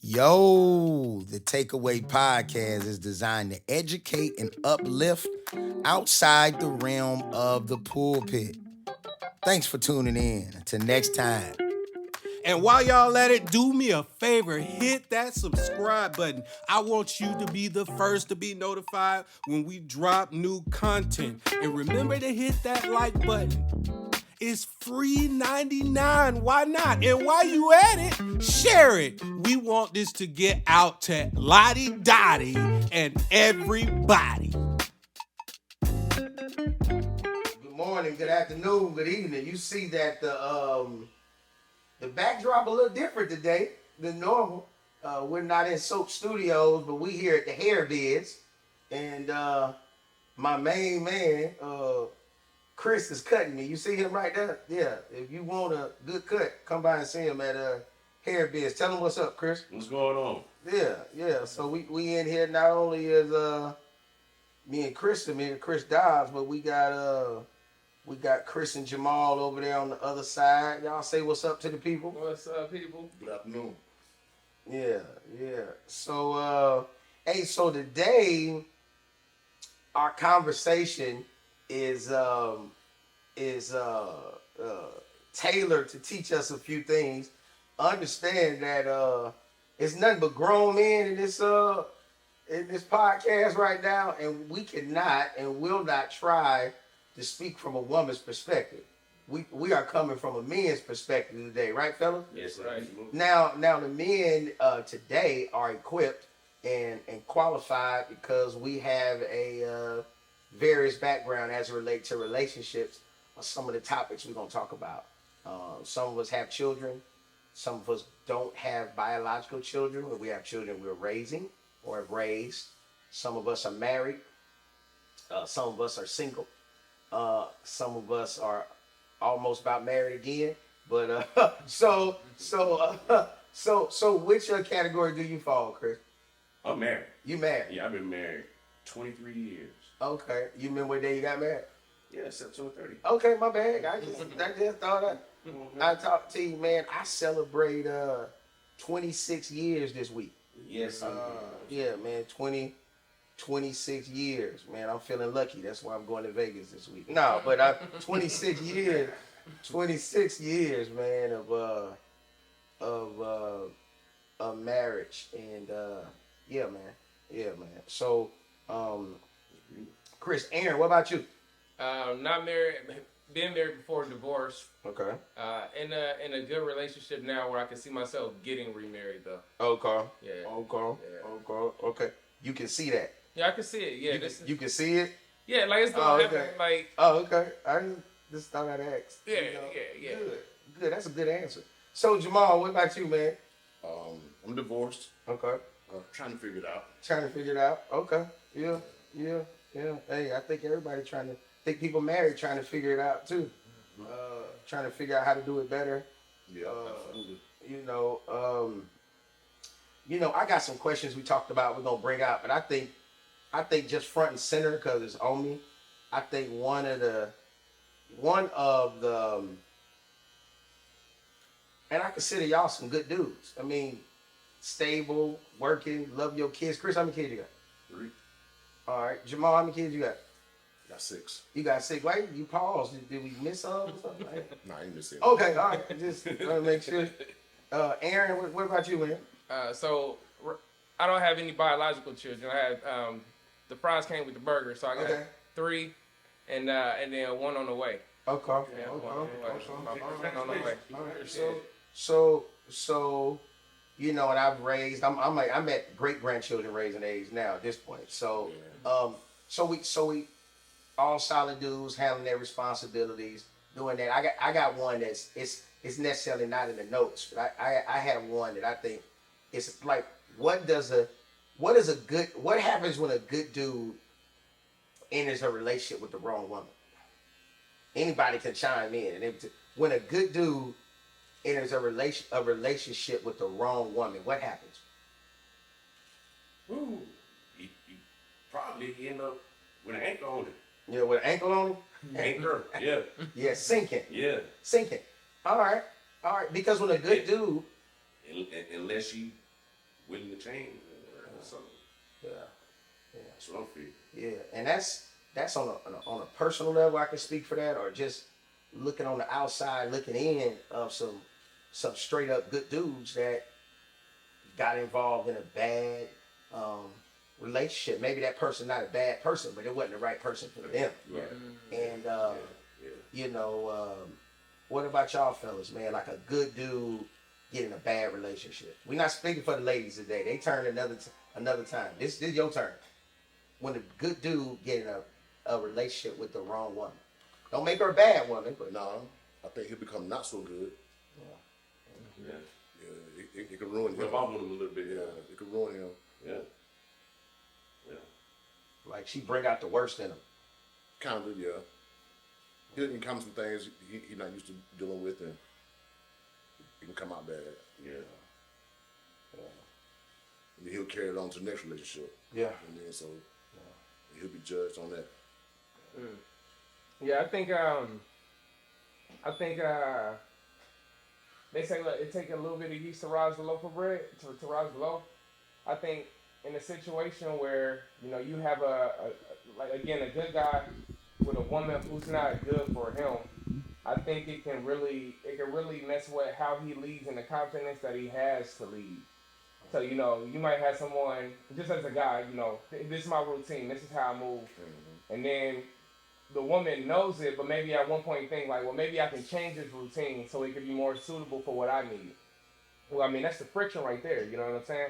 Yo, the Takeaway Podcast is designed to educate and uplift outside the realm of the pulpit. Thanks for tuning in. Till next time. And while y'all at it, do me a favor, hit that subscribe button. I want you to be the first to be notified when we drop new content. And remember to hit that like button. It's free 99. Why not? And while you at it, share it. We want this to get out to Lottie Dottie and everybody. Good morning, good afternoon, good evening. You see that the backdrop a little different today than normal. We're not in Soap Studios, but we here at the Hair Biz. And my main man, Chris, is cutting me. You see him right there? Yeah. If you want a good cut, come by and see him at Hair Biz. Tell him what's up, Chris. What's going on? Yeah. So we in here not only as me and Chris Dobbs, but we got Chris and Jamal over there on the other side. Y'all say what's up to the people. What's up, people? Good afternoon. Yeah. So so today our conversation is tailored to teach us a few things. Understand that it's nothing but grown men in this podcast right now, and we cannot and will not try to speak from a woman's perspective. We are coming from a man's perspective today, right, fellas? Yes, Right. Now the men today are equipped and qualified because we have a various background as it relates to relationships. Some of the topics we're gonna talk about. Some of us have children. Some of us don't have biological children, but we have children we're raising or have raised. Some of us are married. Some of us are single. Some of us are almost about married again. But so which category do you fall, Chris? I'm married. You married? Yeah, I've been married 23 years. Okay. You remember what day you got married? Yeah, September 30. Okay, my bad. I just thought I talked to you, man. I celebrate 26 years this week. Yes, Yeah, man, 26 years, man. I'm feeling lucky. That's why I'm going to Vegas this week. No, but 26 years, 26 years, man, of marriage, and yeah, man. So, Chris, Aaron, what about you? Not married. Been married before divorce. Okay. In a good relationship now where I can see myself getting remarried though. Okay. Yeah. Okay. You can see that. Yeah, I can see it. Yeah, You can see it. Yeah, like it's gonna happen. Okay. Like Okay. I just thought I'd ask. Yeah, You know? yeah. Good. That's a good answer. So Jamal, what about you, man? I'm divorced. Okay. Trying to figure it out. Trying to figure it out. Okay. Yeah. Hey, I think everybody think people married trying to figure it out too. Trying to figure out how to do it better. Yeah, absolutely. I got some questions we talked about we're gonna bring out, but I think just front and center because it's on me. I think one of the and I consider y'all some good dudes. I mean, stable, working, love your kids. Chris, how many kids you got? 3. All right, Jamal, how many kids you got? Got 6. You got 6. Wait, you paused. Did we miss some or something? Nah, I ain't missing. Okay, all right. Just want to make sure. Aaron, what about you, man? so I don't have any biological children. I have the fries came with the burger, so I got 3, and then 1 on the way. Okay. Yeah, one on the way. All right. So, and I've raised. I'm at great grandchildren raising age now at this point. So, so we all solid dudes handling their responsibilities, doing that. I got one that's it's necessarily not in the notes, but I have one that I think it's like what happens when a good dude enters a relationship with the wrong woman? Anybody can chime in. And when a good dude enters a relationship with the wrong woman, what happens? Ooh, he probably end up with an anchor on it. Yeah, with an ankle on him? Anchor, yeah. Yeah, sinking. Yeah. Sinking. All right. Because when a good dude, Unless you willing to change. So Yeah. that's what I'm feeling. Yeah, and that's on a personal level. I can speak for that, or just looking on the outside, looking in of some straight up good dudes that got involved in a bad relationship. Maybe that person not a bad person, but it wasn't the right person for them. Right. And Yeah. you know, what about y'all fellas, man? Like a good dude getting a bad relationship. We're not speaking for the ladies today. They turn another time. This is your turn. When a good dude getting a relationship with the wrong woman. Don't make her a bad woman, but No, I think he'll become not so good. Yeah. Yeah, it could ruin him. Rub off on him a little bit. Yeah, it could ruin him. Yeah. Yeah. like she bring out the worst in him. Kind of, yeah. He'll encounter some things he's not used to dealing with, and it can come out bad. Yeah. And then he'll carry it on to the next relationship. Yeah. And then so he'll be judged on that. Yeah, I think they say look, it take a little bit of yeast to rise the loaf of bread to rise the loaf. I think in a situation where you have a good guy with a woman who's not good for him, I think it can really mess with how he leads and the confidence that he has to lead. So you might have someone just as a guy, this is my routine, this is how I move, and then the woman knows it, but maybe at one point think like, well, maybe I can change this routine so it can be more suitable for what I need. Well, I mean, that's the friction right there. You know what I'm saying?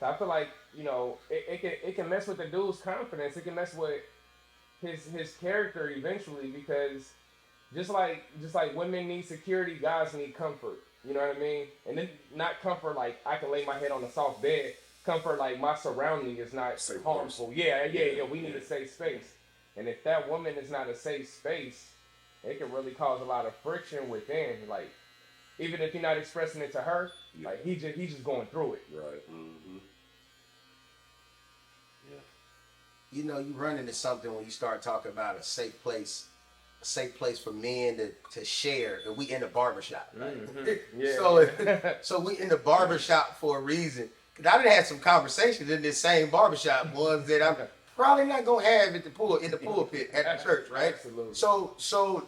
So I feel like it can mess with the dude's confidence. It can mess with his character eventually, because just like women need security, guys need comfort. You know what I mean? And then not comfort like I can lay my head on a soft bed. Comfort like my surrounding is not Safe harmful. Yeah. We need a safe space. And if that woman is not a safe space, it can really cause a lot of friction within. Like, even if you're not expressing it to her, like he's just going through it. Right. Mm-hmm. Yeah. You run into something when you start talking about a safe place for men to share. And we in the barbershop, right? Yeah. So we in the barbershop for a reason. Cause I done had some conversations in this same barbershop, ones that I'm probably not gonna have in the pulpit at the church, right? Absolutely. So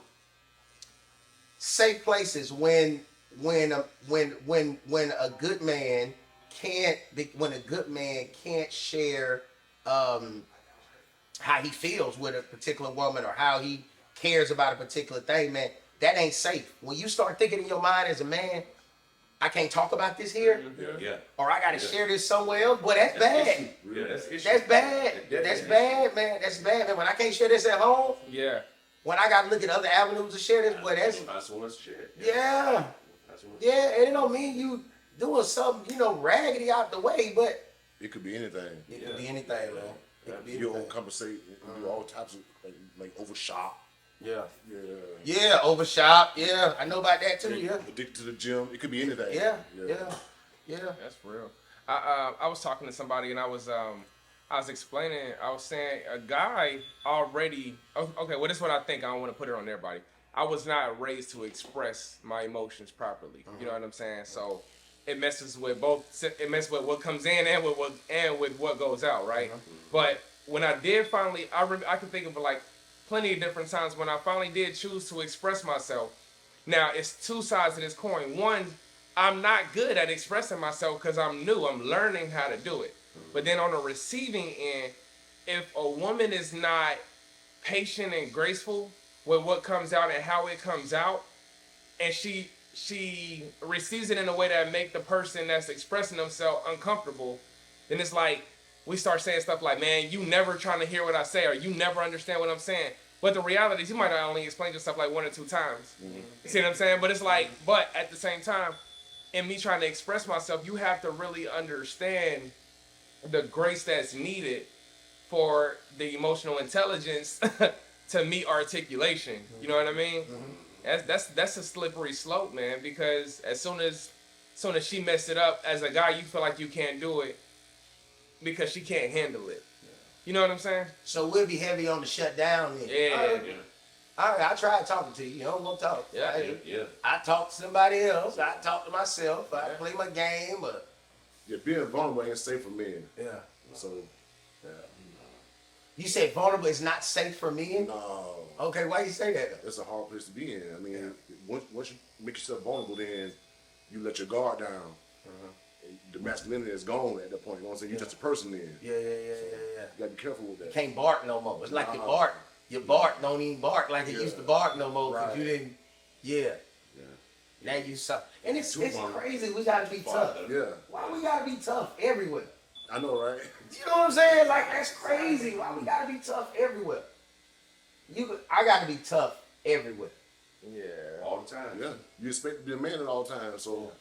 safe places when a good man can't share how he feels with a particular woman or how he cares about a particular thing, man, that ain't safe. When you start thinking in your mind as a man, I can't talk about this here, Yeah. or I gotta share this somewhere else. Boy, that's bad. Yeah, that's issue. That's bad. That's bad, man. That's bad, man. When I can't share this at home, Yeah. when I gotta look at other avenues to share this, boy, that's one shit. yeah. That's one. Yeah, and it don't mean you doing something, raggedy out the way, but It could be anything. it could be anything, man. It could be You anything. overcompensate and do all types of like overshop. Yeah. Yeah. Yeah, overshop. Yeah, I know about that too. Like, Yeah. addicted to the gym. It could be anything. Yeah. Yeah. That's real. I was talking to somebody and I was explaining. I was saying a guy already. Okay, well, this is what I think. I don't want to put it on everybody. I was not raised to express my emotions properly. You know what I'm saying? So it messes with both. It messes with what comes in and with what goes out, right? But when I did finally, I can think of like plenty of different times when I finally did choose to express myself. Now it's two sides of this coin. One, I'm not good at expressing myself because I'm new. I'm learning how to do it. But then on the receiving end, if a woman is not patient and graceful with what comes out and how it comes out, and she receives it in a way that make the person that's expressing themselves uncomfortable, then it's like we start saying stuff like, man, you never trying to hear what I say, or you never understand what I'm saying. But the reality is you might have only explained yourself like one or two times. You see what I'm saying? But it's like, but at the same time, in me trying to express myself, you have to really understand the grace that's needed for the emotional intelligence to meet articulation. You know what I mean? That's a slippery slope, man, because as soon as she messed it up, as a guy, you feel like you can't do it because she can't handle it. You know what I'm saying? So we'll be heavy on the shutdown then. Yeah. I tried talking to you. You don't want to talk. Yeah. Yeah. I talk to somebody else. I talk to myself. I play my game. But Yeah, being vulnerable ain't safe for men. Yeah. So, You said vulnerable is not safe for men? no, Okay, why you say that? that's a hard place to be in. I mean, once you make yourself vulnerable, then you let your guard down. And the masculinity is gone at that point. You know what I'm saying? You're just a person then. Yeah. You gotta be careful with that. Can't bark no more. It's like Nah. your bark don't even bark like it Yeah. used to bark no more because Right. you didn't. Yeah. Yeah. Now you suck. And it's Too vulnerable. crazy. We gotta be tough. Yeah. Why we gotta be tough everywhere? I know, right? You know what I'm saying? Like that's crazy. Why we gotta be tough everywhere? I gotta be tough everywhere. Yeah. All the time. Yeah. You expect to be a man at all times, so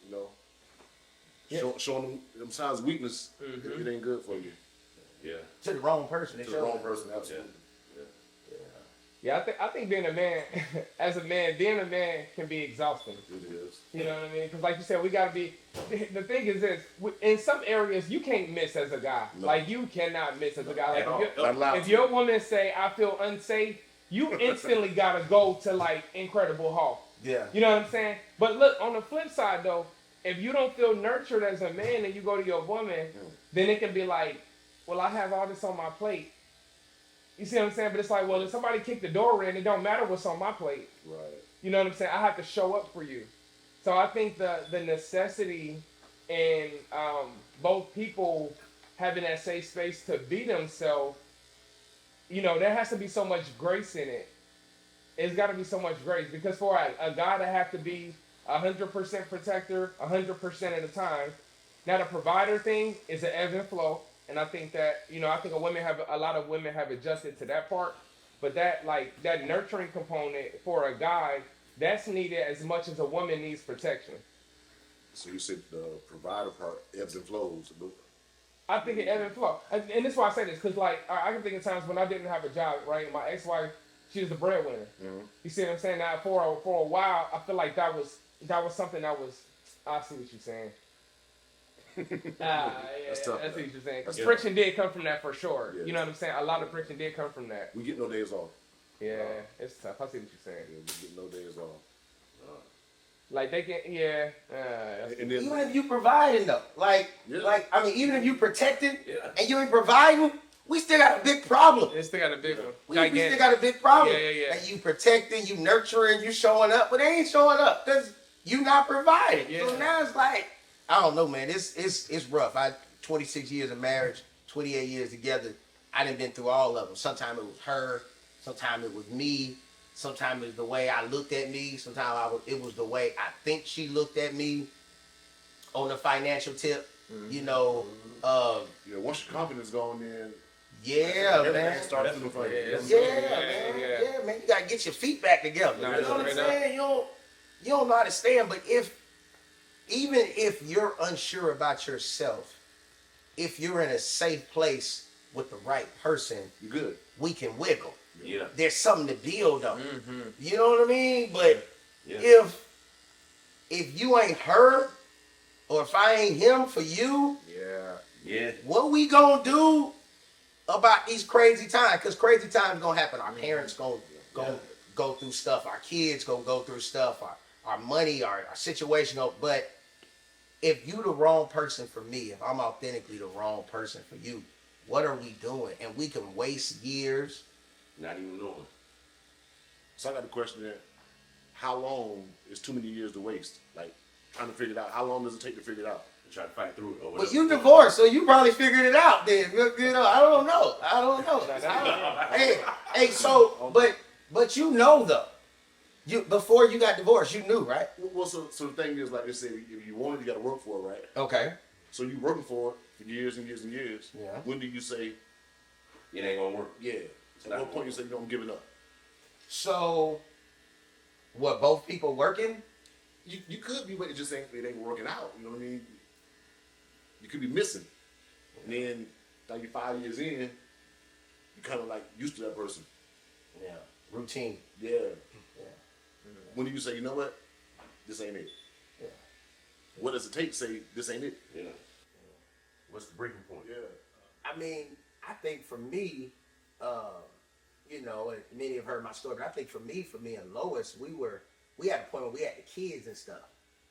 you know, showing them signs of weakness, it ain't good for you. Yeah. To the wrong person. To the wrong person, absolutely. Yeah, I think being a man, as a man, being a man can be exhausting. It is. You know what I mean? Because like you said, we gotta be. The thing is this: in some areas, you can't miss as a guy. No. Like you cannot miss as a guy. At all. Like Not allowed if to. your woman say, "I feel unsafe," you instantly gotta go to like Incredible Hulk. Yeah. You know what I'm saying? But look, on the flip side though, if you don't feel nurtured as a man and you go to your woman, then it can be like, well, I have all this on my plate. You see what I'm saying? But it's like, well, if somebody kicked the door in, it don't matter what's on my plate. Right. You know what I'm saying? I have to show up for you. So I think the necessity in both people having that safe space to be themselves, you know, there has to be so much grace in it. It's got to be so much grace because for a guy to have to be 100% protector 100% of the time, now the provider thing is an ebb and flow. And I think that, you know, I think a lot of women have adjusted to that part. But that nurturing component for a guy, that's needed as much as a woman needs protection. So you said the provider part ebbs and flows. I think it ebb and flow. And this is why I say this, because like, I can think of times when I didn't have a job, right? My ex-wife, she was the breadwinner. You see what I'm saying? Now for a while, I feel like that was something that was, I see what you're saying. Yeah, That's tough. I see what you're saying. Because That's friction did come from that for sure. Yeah. You know what I'm saying? A lot of friction did come from that. We get no days off. Yeah, it's tough. I see what you're saying. Yeah, we get no days off. Like they can, yeah. And then, Even if you providing though, like I mean, even if you protecting and you ain't providing, we still got a big problem. They still got a big one. We still got a big problem. Yeah. And you protecting, you nurturing, you showing up, but they ain't showing up because you not providing. Yeah. So now it's like, I don't know, man. It's rough. 26 years of marriage, 28 years together. I done been through all of them. Sometimes it was her, sometimes it was me, sometimes it was the way I looked at me, sometimes it was the way I think she looked at me on the financial tip. You know, yeah, once your confidence gone, then yeah, man. everything starts feeling funny. Yeah, man. You gotta get your feet back together. Nah, You know what I'm straight saying? You don't know how to stand, but even if you're unsure about yourself, if you're in a safe place with the right person, You good. we can wiggle. Yeah. There's something to build on. You know what I mean? But Yeah. if you ain't her, or if I ain't him for you, Yeah. what we gonna do about these crazy times? Because crazy times gonna happen. Our parents gonna go through stuff. Our kids gonna go through stuff. Our money, our situation. But if you the wrong person for me, if I'm authentically the wrong person for you, what are we doing? And we can waste years. Not even knowing. So I got a question there. How long is too many years to waste? Like, trying to figure it out. How long does it take to figure it out? Try to fight through it. Or But whatever. you divorced, so you probably figured it out then. You know, I don't know. Hey, so, but you know though. Before you got divorced, you knew, right? Well, so the thing is, like they say, if you want it, you got to work for it, right? Okay. So you working for it for years and years and years. Yeah. When do you say, It ain't gonna work. yeah? At what point you say, you know, I'm giving up? So, what, both people working? You could be, but it just ain't working out. You know what I mean? You could be missing. And then, like you're 5 years in, you kind of like used to that person. Yeah. Routine. Yeah. Yeah. When do you say, you know what? This ain't it. Yeah. What does it take to say this ain't it? Yeah. What's the breaking point? Yeah. I mean, I think for me, you know, and many have heard my story, but I think for me and Lois, we had a point where we had the kids and stuff.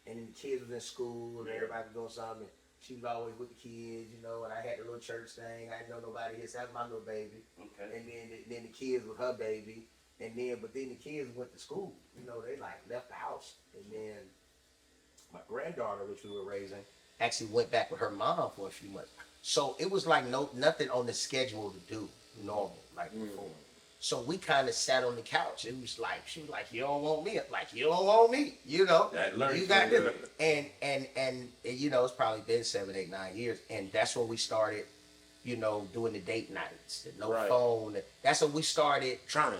And then the kids was in school and everybody was doing something. She was always with the kids, you know, and I had the little church thing. I didn't know nobody else. That was my little baby. Okay. And then the kids was her baby. But then the kids went to school. You know, they like left the house. And then my granddaughter, which we were raising, actually went back with her mom for a few months. So it was like nothing on the schedule to do normal like before. So we kind of sat on the couch. It was like she was like, "You don't want me," like you don't want me, you know. You got this, and you know, it's probably been 7, 8, 9 years, and that's when we started, you know, doing the date nights, the no phone. That's when we started Trying.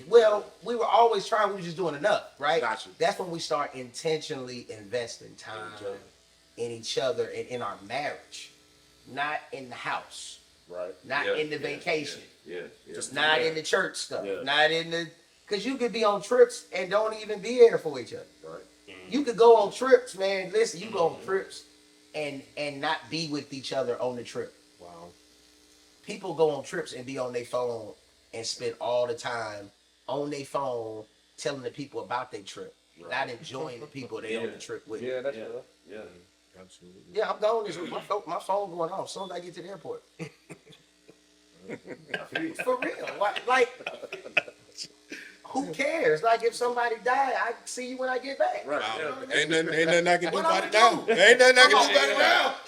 Well, we were always trying. We were just doing enough, right? Gotcha. That's when we start intentionally investing time in each other and in our marriage, not in the house, Right. not in the vacation. Yeah. Just not in the church stuff. Yeah. Not in the, because you could be on trips and don't even be there for each other. Right. You could go on trips, man. Listen, you go on trips and not be with each other on the trip. Wow. People go on trips and be on their phone and spend all the time on their phone telling the people about their trip, not enjoying the people they on the trip with. Yeah, that's Yeah. real. Yeah. Absolutely. Yeah, I'm gone this week. My phone going off as soon as I get to the airport. For real. Like, who cares? Like, if somebody died, I see you when I get back. Right. Wow. You know what I mean? Ain't nothing I can do What about I'ma it now. do? Ain't nothing I Come can on, do about it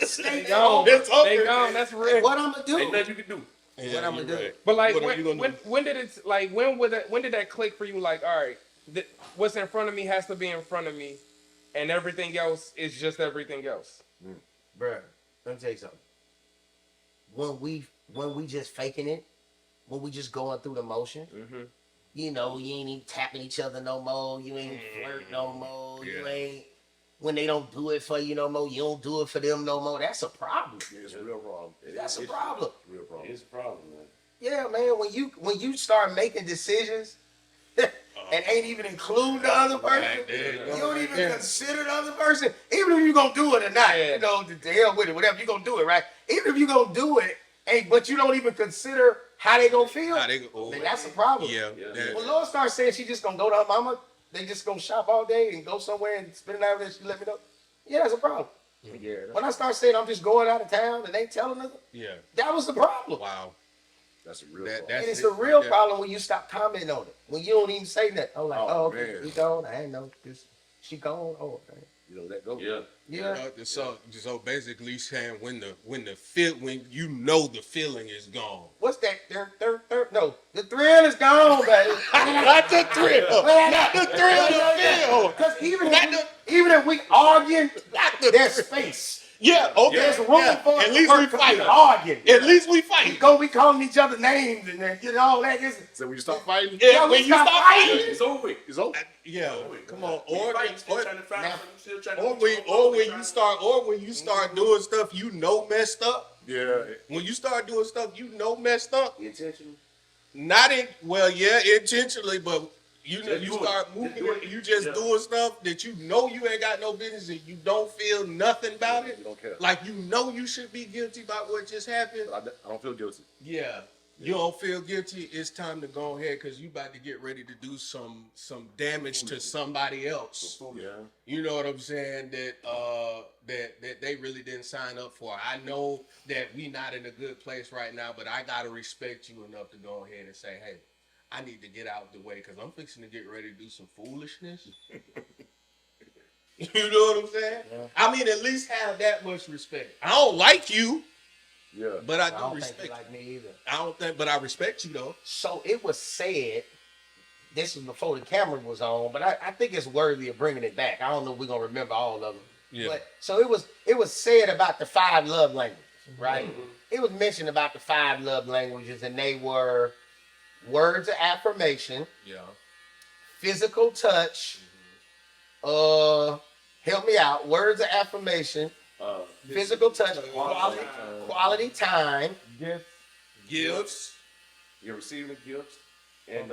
now. Stay Gone. there. It's over. They gone. That's real. What I'm gonna do? Ain't nothing you can do. Yeah, What I'ma you're do? right. But like, What are you gonna do? when did it like when did that click for you? Like, all right, what's in front of me has to be in front of me, and everything else is just everything else. Bruh, let me tell you something. When we just faking it, when we just going through the motion, you know, you ain't even tapping each other no more. You ain't flirt no more. You Yeah. ain't, when they don't do it for you no more, you don't do it for them no more. That's a problem. Yeah, it's a real problem. That's a problem. Real problem. It's a problem, man. Yeah, man. When you start making decisions and ain't even include the other person, Right there. you don't even consider the other person, even if you're gonna do it or not. Yeah. You know, to hell with it, whatever you're gonna do it, right? Even if you're gonna do it, but you don't even consider how they gonna feel, How they go- then that's a problem. Yeah. Yeah. that- When Lord starts saying she just gonna go to her mama, they just gonna shop all day and go somewhere and spend the night with her, she let me know. Yeah, that's a problem. Yeah. When I start saying I'm just going out of town and they telling her, yeah. that was the problem. Wow. That's a real That- problem. that's And it's it a real right there. problem when you stop commenting on it. When you don't even say that. I'm like, Oh, oh, okay, man. she gone. I ain't know. She gone. Oh, okay. You know, let go. Yeah. Yeah. So basically saying when you know the feeling is gone. What's that? No, the thrill is gone, baby. Not the thrill. Not the thrill to feel. Because even if we argue, there's space. Yeah, okay. There's room for At us least to we work fight. arguing. At least we We fight. go, we calling each other names and you know all that. So when you stop fighting, Yeah, we when you stop stop fighting. fighting. It's over with. it's over. Yeah, come on. You Or fight, you still trying to find now- something, you still trying to or put when your or own when trying you to- start or when you start doing stuff you know messed up. Yeah. When you start doing stuff you know messed up, Intentional. not in intentionally, but you know Just you do it. start Just moving do it, it. you just Yeah. doing stuff that you know you ain't got no business and you don't feel nothing about it. You don't care. Like you know you should be guilty about what just happened. But I don't feel guilty. Yeah. You don't feel guilty, it's time to go ahead because you about to get ready to do some damage to somebody else. Yeah. You know what I'm saying? That they really didn't sign up for. I know that we not in a good place right now, but I gotta respect you enough to go ahead and say, hey, I need to get out the way because I'm fixing to get ready to do some foolishness. You know what I'm saying? Yeah. I mean, at least have that much respect. I don't like you, Yeah. but I I do don't think respect you like me either. I don't think, but I respect you though. So it was said, this was before the camera was on, but I think it's worthy of bringing it back. I don't know if we're gonna remember all of them. Yeah. But so it was said about the 5 love languages, right? It was mentioned about the 5 love languages, and they were words of affirmation, Yeah. physical touch, help me out, words of affirmation, physical touch, quality time, Gifts. You're receiving gifts and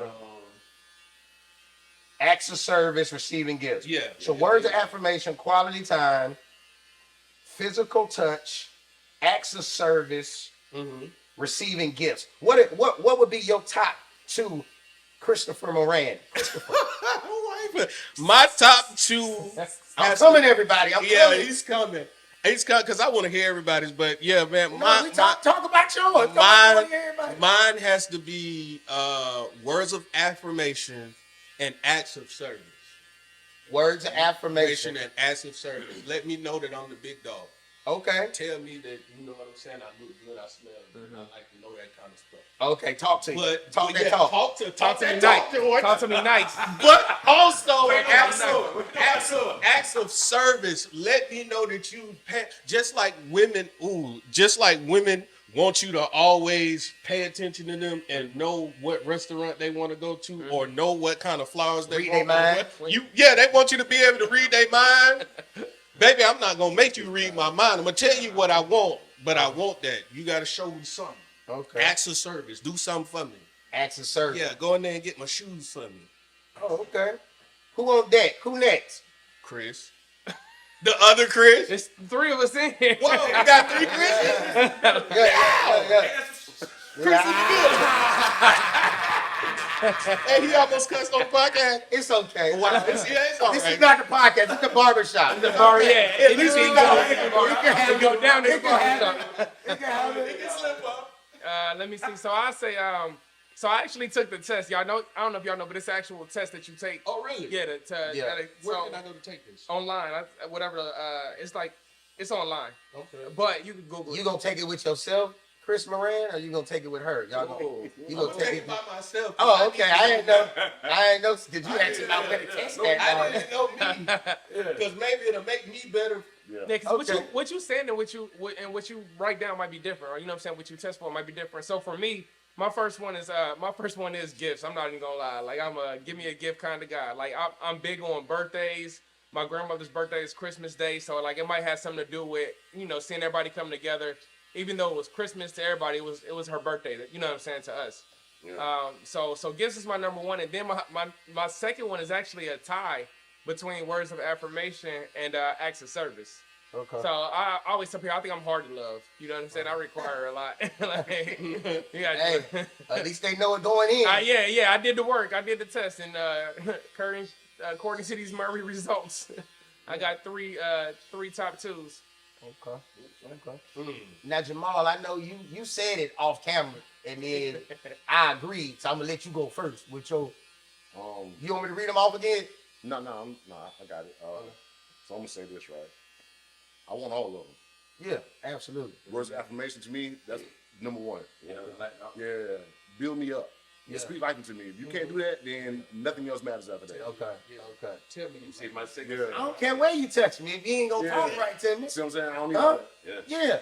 acts of service, receiving gifts. Yeah. So words of affirmation, quality time, physical touch, acts of service, receiving gifts. What would be your top 2, Christopher Moran? My top 2. I'm coming, everybody. I'm Yeah, coming. he's coming. It's because I want to hear everybody's, but yeah, man, No, we talk about yours. Come on, everybody. mine has to be words of affirmation and acts of service. Words of affirmation. And acts of service. Let me know that I'm the big dog. Okay. Tell me that you know what I'm saying. I look good. I smell good. I like to know that kind of stuff. Okay, talk to me. But Talk yeah, talk. Talk to me nice. Talk to me nice. But also acts of service. Let me know that you just like women. Just like women want you to always pay attention to them and know what restaurant they want to go to or know what kind of flowers they Read want. their mind. They want you to be able to read their mind. Baby, I'm not gonna make you read my mind. I'm gonna tell you what I want, but I want that. You gotta show me something. Okay. Acts of service. Do something for me. Acts of service. Yeah, go in there and get my shoes for me. Oh, okay. Who on deck? Who next? Chris. The other Chris? There's 3 of us in here. Whoa, we got 3 Chris's? Yeah. Chris in the middle. Hey, he almost cussed on the podcast. It's okay. Wow. It's all This right. is not the podcast. It's the barbershop. The bar, yeah. At least we Go down this bar. It can happen. Let me see. So I say, so I actually took the test. Y'all know? I don't know if y'all know, but it's an actual test that you take. Oh, really? Yeah. Where can I go to take this? Online, whatever. It's online. Okay. But you can Google. You gonna take it with yourself, Chris Moran, or you gonna take it with her? Y'all you gonna take it by myself. Oh, okay. I ain't know. Did you actually not want to test that? I didn't know me. Because maybe it'll make me better. Yeah, cause Okay. what you saying and what you write down might be different, or you know what I'm saying, what you test for might be different. So for me, my first one is gifts. I'm not even gonna lie. Like I'm a give me a gift kind of guy. Like I'm big on birthdays. My grandmother's birthday is Christmas Day, so like it might have something to do with seeing everybody come together. Even though it was Christmas to everybody, it was her birthday. You know what I'm saying, to us. Yeah. So gifts is my number one, and then my second one is actually a tie between words of affirmation and acts of service. Okay. So I always tell people I think I'm hard to love. You know what I'm saying? I require a lot. Hey, at least they know it going in. Yeah. I did the work. I did the test, and according to these Murray results, I got three top 2s. Okay. Now Jamal, I know you said it off camera, and then I agreed. So I'm gonna let you go first with your. You want me to read them off again? No, I got it. So I'm gonna say this right. I want all of them. Yeah, absolutely. Words of affirmation to me, that's number one. Yeah. Build me up. Speak life into me. If you can't do that, then nothing else matters after that. Okay. Tell me you See my second. I don't care where you touch me if you ain't gonna talk right to me. See what I'm saying? I don't need that. Yeah.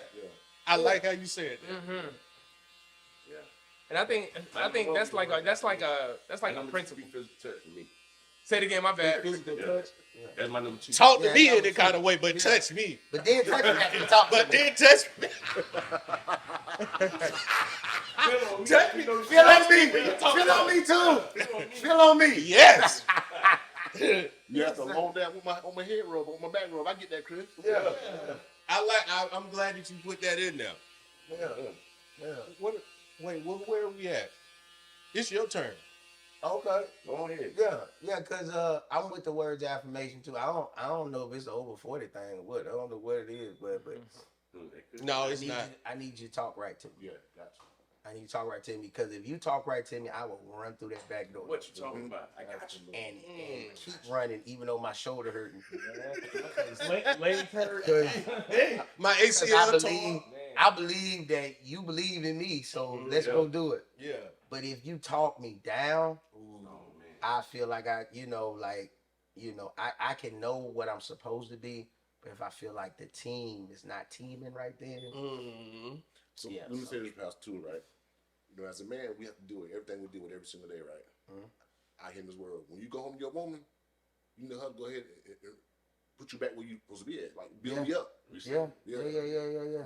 I like how you said that. Mm-hmm. Yeah. And I think that's like a principle. Physical touch for me. Say it again, my bad. Physical touch. That's my number 2. Talk to me in that kind of way, but touch me. But then touch me after you talk. But then touch me. Touch me. Feel on me. Feel on me too. Feel on me. Yes. You have to hold that on my head rub, on my back rub. I get that, Chris. Yeah. I'm glad that you put that in there. Yeah. Where are we at? It's your turn. Okay. Go on ahead. Yeah, because I'm with the words of affirmation too. I don't know if it's an over 40 thing or what. I don't know what it is, but No, it's not. I need you to talk right to me. Yeah, gotcha. I need you to talk right to me because if you talk right to me, I will run through that back door. What you talking about? I got you. And keep running even though my shoulder hurting. Legs hurt. My Because ACL I believe that you believe in me, so let's go do it. Yeah. But if you talk me down, I feel like I can know what I'm supposed to be, but if I feel like the team is not teaming right then, So let me say this past too, right? You know, as a man, we have to do it. Everything we do it every single day, right? Out here in this world. When you go home to your woman, you know her to go ahead and put you back where you're supposed to be at. Like, build me up. Yeah.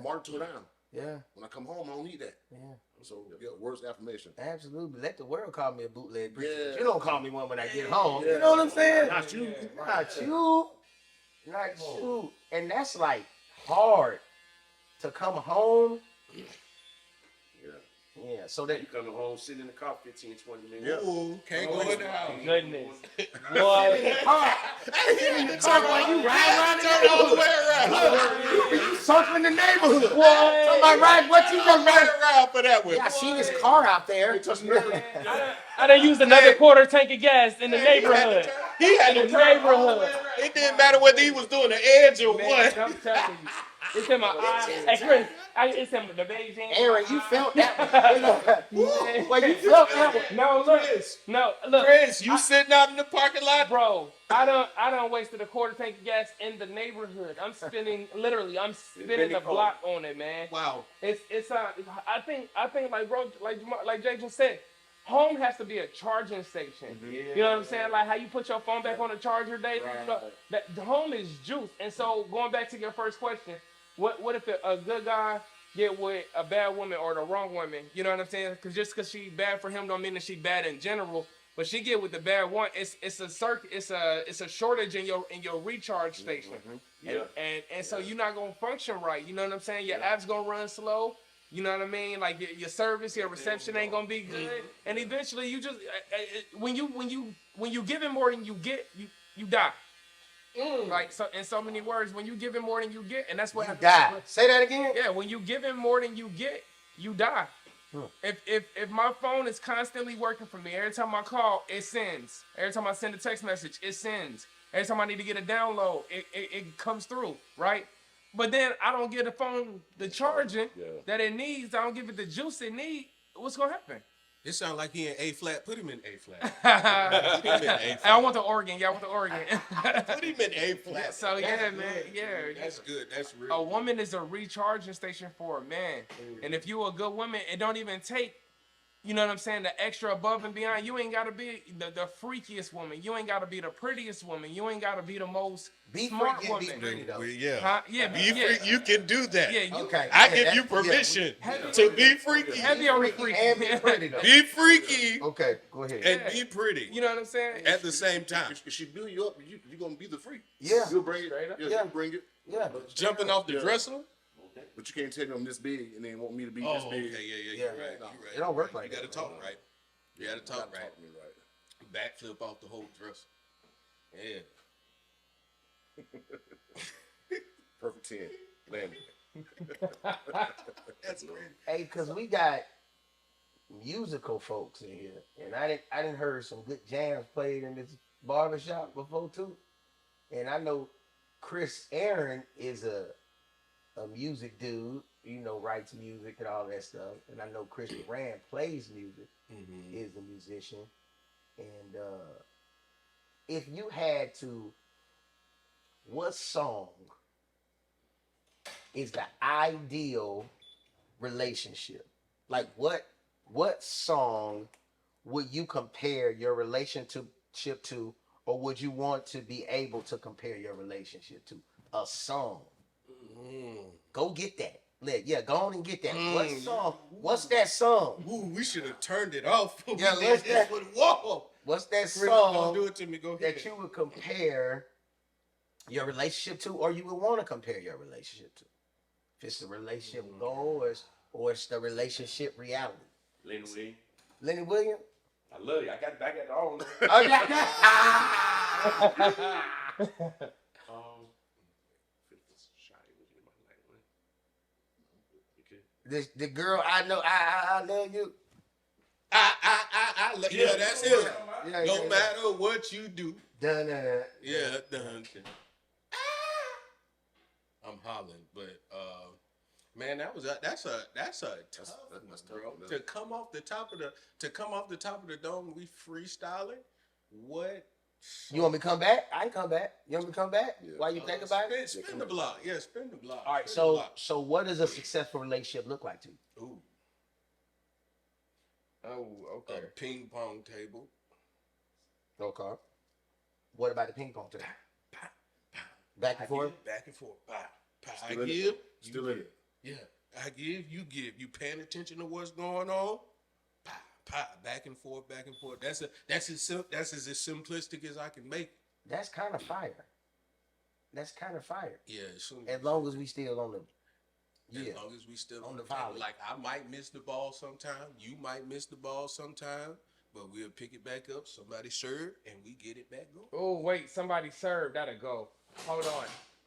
Mark to her down. Yeah. When I come home, I don't need that. Yeah. So, words of affirmation. Absolutely. Let the world call me a bootleg preacher. Yeah. You don't call me one when I get home. You know what I'm saying? Not you. Not you. Not you. And that's like hard to come home Yeah, so that You coming home, sitting in the car 15, 20 minutes. Ooh, can't go in the house. Goodness. What? in the car while you ride around the Turn all the neighborhood. way around. You circling the neighborhood. What? Somebody ride, what you gonna Right ride? around for that one. Yeah, I seen his car out there. I done used another quarter tank of gas in the neighborhood. He had to In the turn all the way neighborhood. around. It didn't matter whether he was doing the edge or Man, what. I'm telling you. It's in my eyes. Hey, Chris, it's in the Beijing. Aaron, you felt that one. Well, you felt that one. No, look. Chris, No, look. Chris, you sitting out in the parking lot? Bro, I done wasted a quarter tank of gas in the neighborhood. I'm spinning the block on it, man. Wow. I think like bro, like Jay just said, home has to be a charging station. You know what I'm saying? Like how you put your phone back on the charger day. You know, that the home is juice. And so going back to your first question, what if a good guy get with a bad woman or the wrong woman? You know what I'm saying? Because just because she bad for him don't mean that she bad in general. But she get with the bad one. It's a shortage in your recharge station. And so you're not gonna function right. You know what I'm saying? Your app's gonna run slow. You know what I mean? Like your service, your reception ain't gonna be good. And eventually you just when you give him more than you get, you die. Like so in so many words, when you give him more than you get, and that's what happens. Die. Say that again. Yeah, when you give him more than you get, you die. If my phone is constantly working for me, every time I call, it sends. Every time I send a text message, it sends. Every time I need to get a download, it comes through, right? But then I don't give the phone the charging that it needs. I don't give it the juice it needs. What's gonna happen? It sounds like he in A flat. Put him in A flat. Put him in A flat. I want the organ. Yeah, I want the organ. Put him in A flat. So yeah, man. Yeah. That's good. That's real. A woman is a recharging station for a man. And if you a good woman, it don't even take, you know what I'm saying, the extra above and beyond. You ain't got to be the freakiest woman. You ain't got to be the prettiest woman. You ain't got to be the most smart freaky and be woman. pretty, though. Yeah. Huh? Yeah, Be freaky. You can do that. Yeah, Okay. I Yeah, give you that- permission yeah. to be freaky. Heavy on the freaky. And be pretty though. Be freaky Okay, go ahead. and be pretty You know what I'm saying? at the same time. If she build you up, you're gonna be the freak. Yeah. You'll bring it. Straight up. Yeah, Yeah. you'll bring it. Yeah. Jumping off the dresser. But you can't tell me I'm this big and then want me to be Oh, this okay. big. Yeah. Yeah. You're right. You're right. It don't work like You got to that, talk right. You got to talk Gotta right. talk to me right. Backflip off the whole dresser. Yeah. Perfect 10. Landing. That's great. Hey, cause we got musical folks in here, and I didn't heard some good jams played in this barbershop before too. And I know Chris Aaron is a music dude, you know, writes music and all that stuff. And I know Chris Durant plays music, is a musician. And if you had to, what song is the ideal relationship? Like what song would you compare your relationship to, or would you want to be able to compare your relationship to? A song. Go get that. Yeah, go on and get that. What song? What's that song? Ooh, we should have turned it off. Yeah, let's that. Whoa. What's that Chris, don't song do it to me. Go ahead. that you would compare your relationship to, or you would want to compare your relationship to? If it's the relationship goal, or it's the relationship reality. Lenny Williams. Lenny Williams? I love you. I got back at the home. Oh, yeah. The girl I know, I love you. Yeah, that's it. Yeah, No yeah, yeah. matter what you do. Dun, dun, dun. Yeah, done. I'm hollering, but man, that's a tough That's one, bro. tough. To come off the top of the dome, we freestyling. What? You want me to come back? I can come back. You want me to come back? Yeah. While you think about it? Spin the block. Yeah, spin the block. All right. Spin the block. So what does a successful relationship look like to you? Ooh, Oh, a okay. ping pong table. Okay. What about the ping pong table? Back and forth. Back and forth. Pop, pop. I Still in it. give. Still you in give. it. Yeah, I give. You give. You paying attention to what's going on? Pop, pop. Back and forth. Back and forth. That's as simplistic as I can make. That's kind of fire. That's kind of fire. Yeah, as soon As long as we still on the Yeah. As long as we still On the table. volley. Like I might miss the ball sometime. You might miss the ball sometime. But we'll pick it back up. Somebody serve and we get it back going. Oh, wait, somebody served. That'll go. Hold on.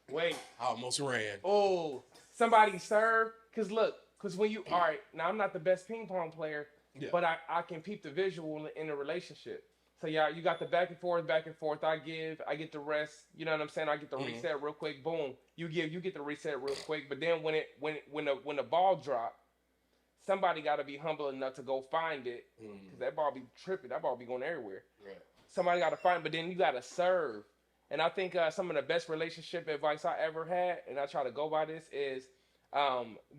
Wait. I almost ran. Oh, somebody served. Because look, when you, all right, now I'm not the best ping pong player, but I can peep the visual in a relationship. So, yeah, you got the back and forth. I get the rest. You know what I'm saying? I get the reset real quick. Boom. You get the reset real quick. But then when the ball drop, somebody got to be humble enough to go find it, because that ball be tripping. That ball be going everywhere. Right. Somebody got to find it, but then you got to serve. And I think some of the best relationship advice I ever had, and I try to go by this, is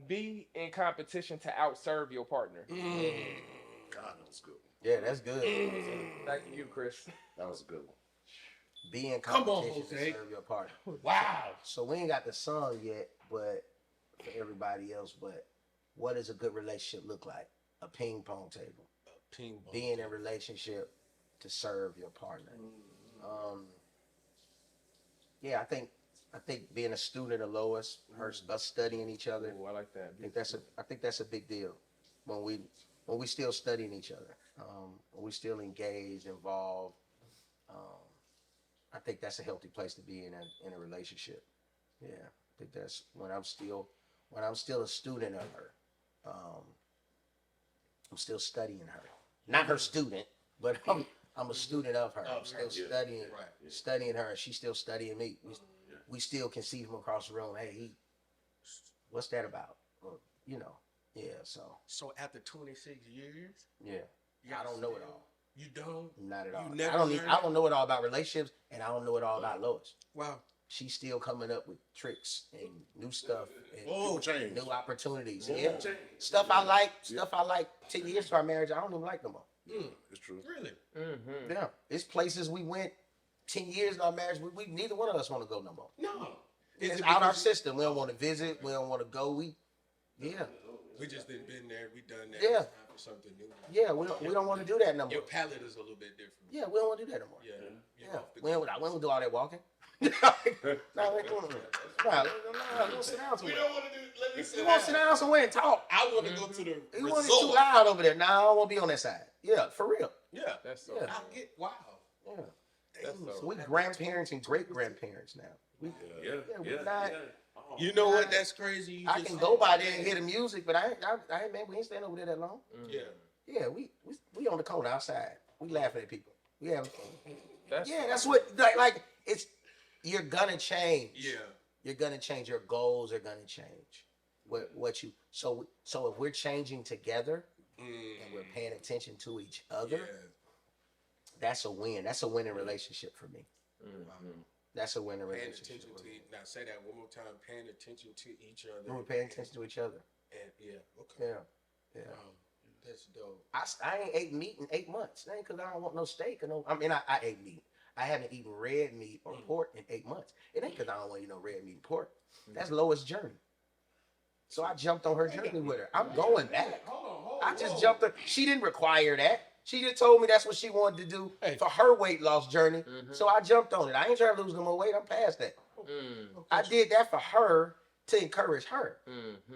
be in competition to outserve your partner. God, that was good. Yeah, that's good. Thank you, Chris. That was a good one. Be in Come on, competition to Jose. serve your partner. Wow. So we ain't got the song yet, but for everybody else, but what does a good relationship look like? A ping pong table. Ping pong. Being in a relationship to serve your partner. Yeah, I think being a student of Lois, us studying each other. Ooh, I like that. I think that's a big deal when we still studying each other. When we still engaged, involved. I think that's a healthy place to be in a relationship. Yeah, I think that's when I'm still a student of her. I'm still studying her. Not her student, but I'm a student of her. I'm still studying her, and she's still studying me. We still can see from across the room. Hey, what's that about? Or, yeah. So after 26 years, I don't know it all. You don't? Not at all. You never I don't know it all about relationships, and I don't know it all about Lois. Wow. She's still coming up with tricks and new stuff People change. and new opportunities. Yeah. Stuff I like 10 years to our marriage, I don't even like no more. It's true. Really? Mm-hmm. Yeah. It's places we went 10 years in our marriage, we neither one of us want to go no more. No. It's out our system. We don't want to visit. We don't want to go. We just didn't been there. We done that. Yeah. It's time for something new. Yeah, we don't want to do that no more. Your palate is a little bit different. Yeah, we don't want to do that no more. Yeah. Yeah. We don't do all that walking. No, don't sit down somewhere. We don't want to do. Let me You want to sit down somewhere and talk. I want to go to the You want it resort. too loud over there. Nah, I don't want to be on that side. Yeah, for real. Yeah. That's so. Yeah. I get wow. Yeah. That's So so. we grandparents and great grandparents now. We're not. You know what? That's crazy. You I just can said go by that. there and hear the music, but man, we ain't staying over there that long. Yeah. Yeah, we on the corner outside. We laughing at people. We having fun. That's what like it's. You're gonna change. Yeah. You're gonna change. Your goals are gonna change. What you so if we're changing together and we're paying attention to each other, that's a win. That's a winning relationship for me. That's a winning Paying relationship. attention to now. Say that one more time. Paying attention to each other. We're paying attention to each other. And okay. Yeah. That's dope. I ain't ate meat in 8 months. That ain't because I don't want no steak or no. I mean, I ate meat. I haven't eaten red meat or pork in 8 months. It ain't because I don't want to eat no red meat and pork. That's Lois' journey. So I jumped on her journey with her. I'm going back. I just jumped on. She didn't require that. She just told me that's what she wanted to do for her weight loss journey. So I jumped on it. I ain't trying to lose no more weight. I'm past that. I did that for her to encourage her.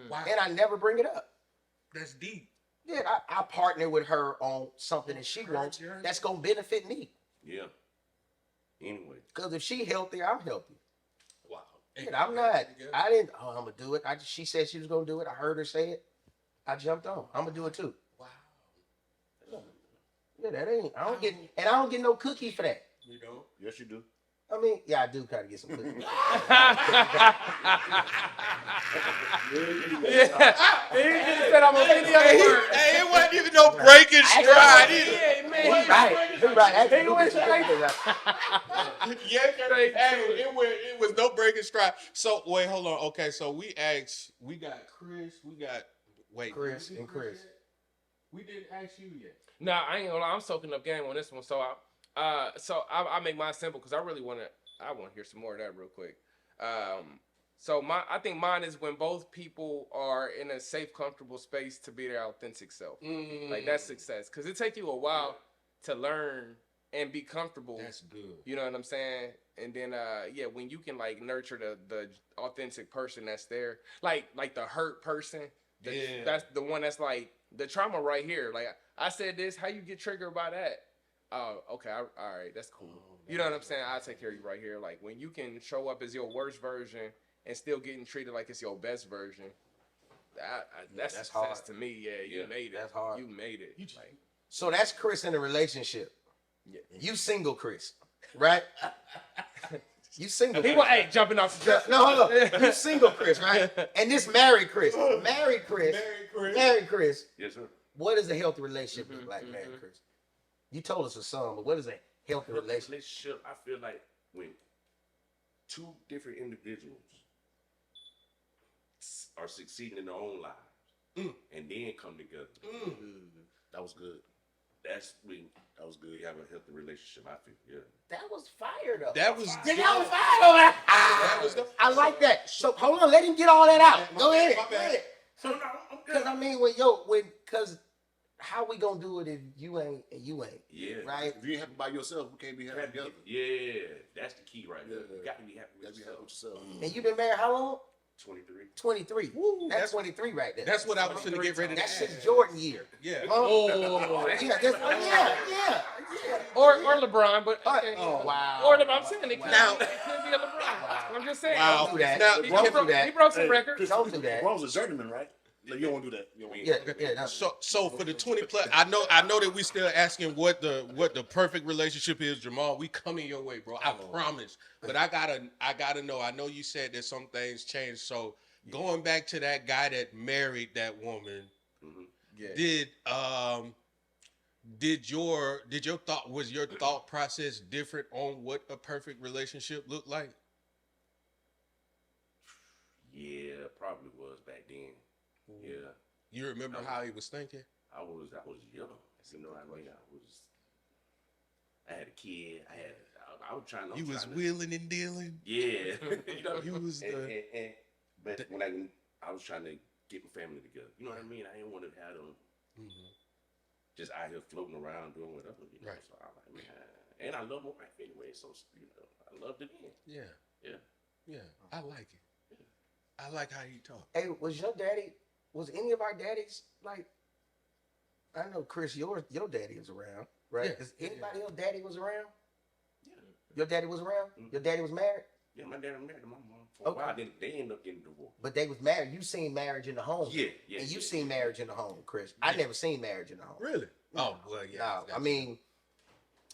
Wow. And I never bring it up. That's deep. Yeah, I partner with her on something that she wants that's going to benefit me. Yeah. Anyway. Because if she healthy, I'm healthy. Wow. Yeah, I'm not. I didn't. Oh, I'm gonna do it. She said she was gonna do it. I heard her say it. I jumped on. I'm gonna do it too. Wow. Yeah, that ain't. I don't get no cookie for that. You know? Yes, you do. I mean, yeah, I do kind of get some cookies. He just said I'm gonna say the other word. Hey, it wasn't even no breaking stride either. Yeah, man. He right. He went straight. It was no breaking stride. So wait, hold on. Okay, so we got Chris, Chris and Chris. We didn't ask you yet. Nah, I ain't gonna lie. I'm soaking up game on this one. So I make mine simple because I want to hear some more of that real quick. I think mine is when both people are in a safe, comfortable space to be their authentic self. Like that's success. Because it takes you a while to learn and be comfortable. That's good. You know what I'm saying? And then when you can like nurture the authentic person that's there, like the hurt person, that's the one that's like the trauma right here. Like I said this, how you get triggered by that? Oh, okay, all right, that's cool. You know what I'm saying? I'll take care of you right here. Like when you can show up as your worst version and still getting treated like it's your best version. That's success hard to me. Yeah, you made it. That's hard. You made it. Like, So that's Chris in a relationship. yeah. You single, Chris, right? You single. He was jumping off the truck. No, hold on. You single, Chris, right? And this married Chris. Married Chris. Married Chris. Yes, sir. What does a healthy relationship look like, married Chris? You told us a song, but what is a healthy relationship? Relationship, I feel like when two different individuals are succeeding in their own lives and then come together. That was good. That's when That was good. you have a healthy relationship, I feel. Yeah. That was fire, though. That was That was fire. I like that. So hold on, let him get all that out. Go ahead. Go ahead. So, no, I'm good. Because I mean, because how we gonna do it if you ain't and you ain't? Yeah. Right? If you ain't happy by yourself, we can't be happy together. Yeah, that's the key right there. Yeah. You got to be happy You with gotta be happy yourself. with yourself. And you been married how long? 23. 23. Woo, That's 23 right there. That's what I was gonna get ready to That's ask. his Jordan year. Yeah. Oh, yeah. Or LeBron, but Oh, wow. Or I'm saying it could, Now- it could be a LeBron. I'm just saying. Wow. Don't do that. Now, Don't do that. He broke some records. Don't do that. Ron's a journeyman, right? Like, you don't want to do that. You don't want to Yeah, no. So for the 20 plus, I know that we still asking what the perfect relationship is, Jamal. We coming your way, bro. I promise. But I gotta know. I know you said that some things changed. So going back to that guy that married that woman, was your thought process different on what a perfect relationship looked like? Yeah, probably was back then. Yeah. You remember how he was thinking? I was young. You know what I mean? I had a kid. I was trying to. You was wheeling and dealing. Yeah. You know, You was but when I was trying to get my family together, you know what I mean? I didn't want to have them just out here floating around doing whatever. You know? Right. So I like, man, and I love my wife anyway. So I loved it then. Yeah. I like it. I like how you talk. Hey, was any of our daddies like? I know Chris, your daddy is around, right? Yeah. Is anybody else daddy was around? Yeah. Your daddy was around. Your daddy was married, Yeah, my dad married my mom for a while. Then they ended up getting divorced. but they was married. You seen marriage in the home, Yeah. and you seen marriage in the home, Chris. I never seen marriage in the home. Really? Oh well, yeah. No, I mean,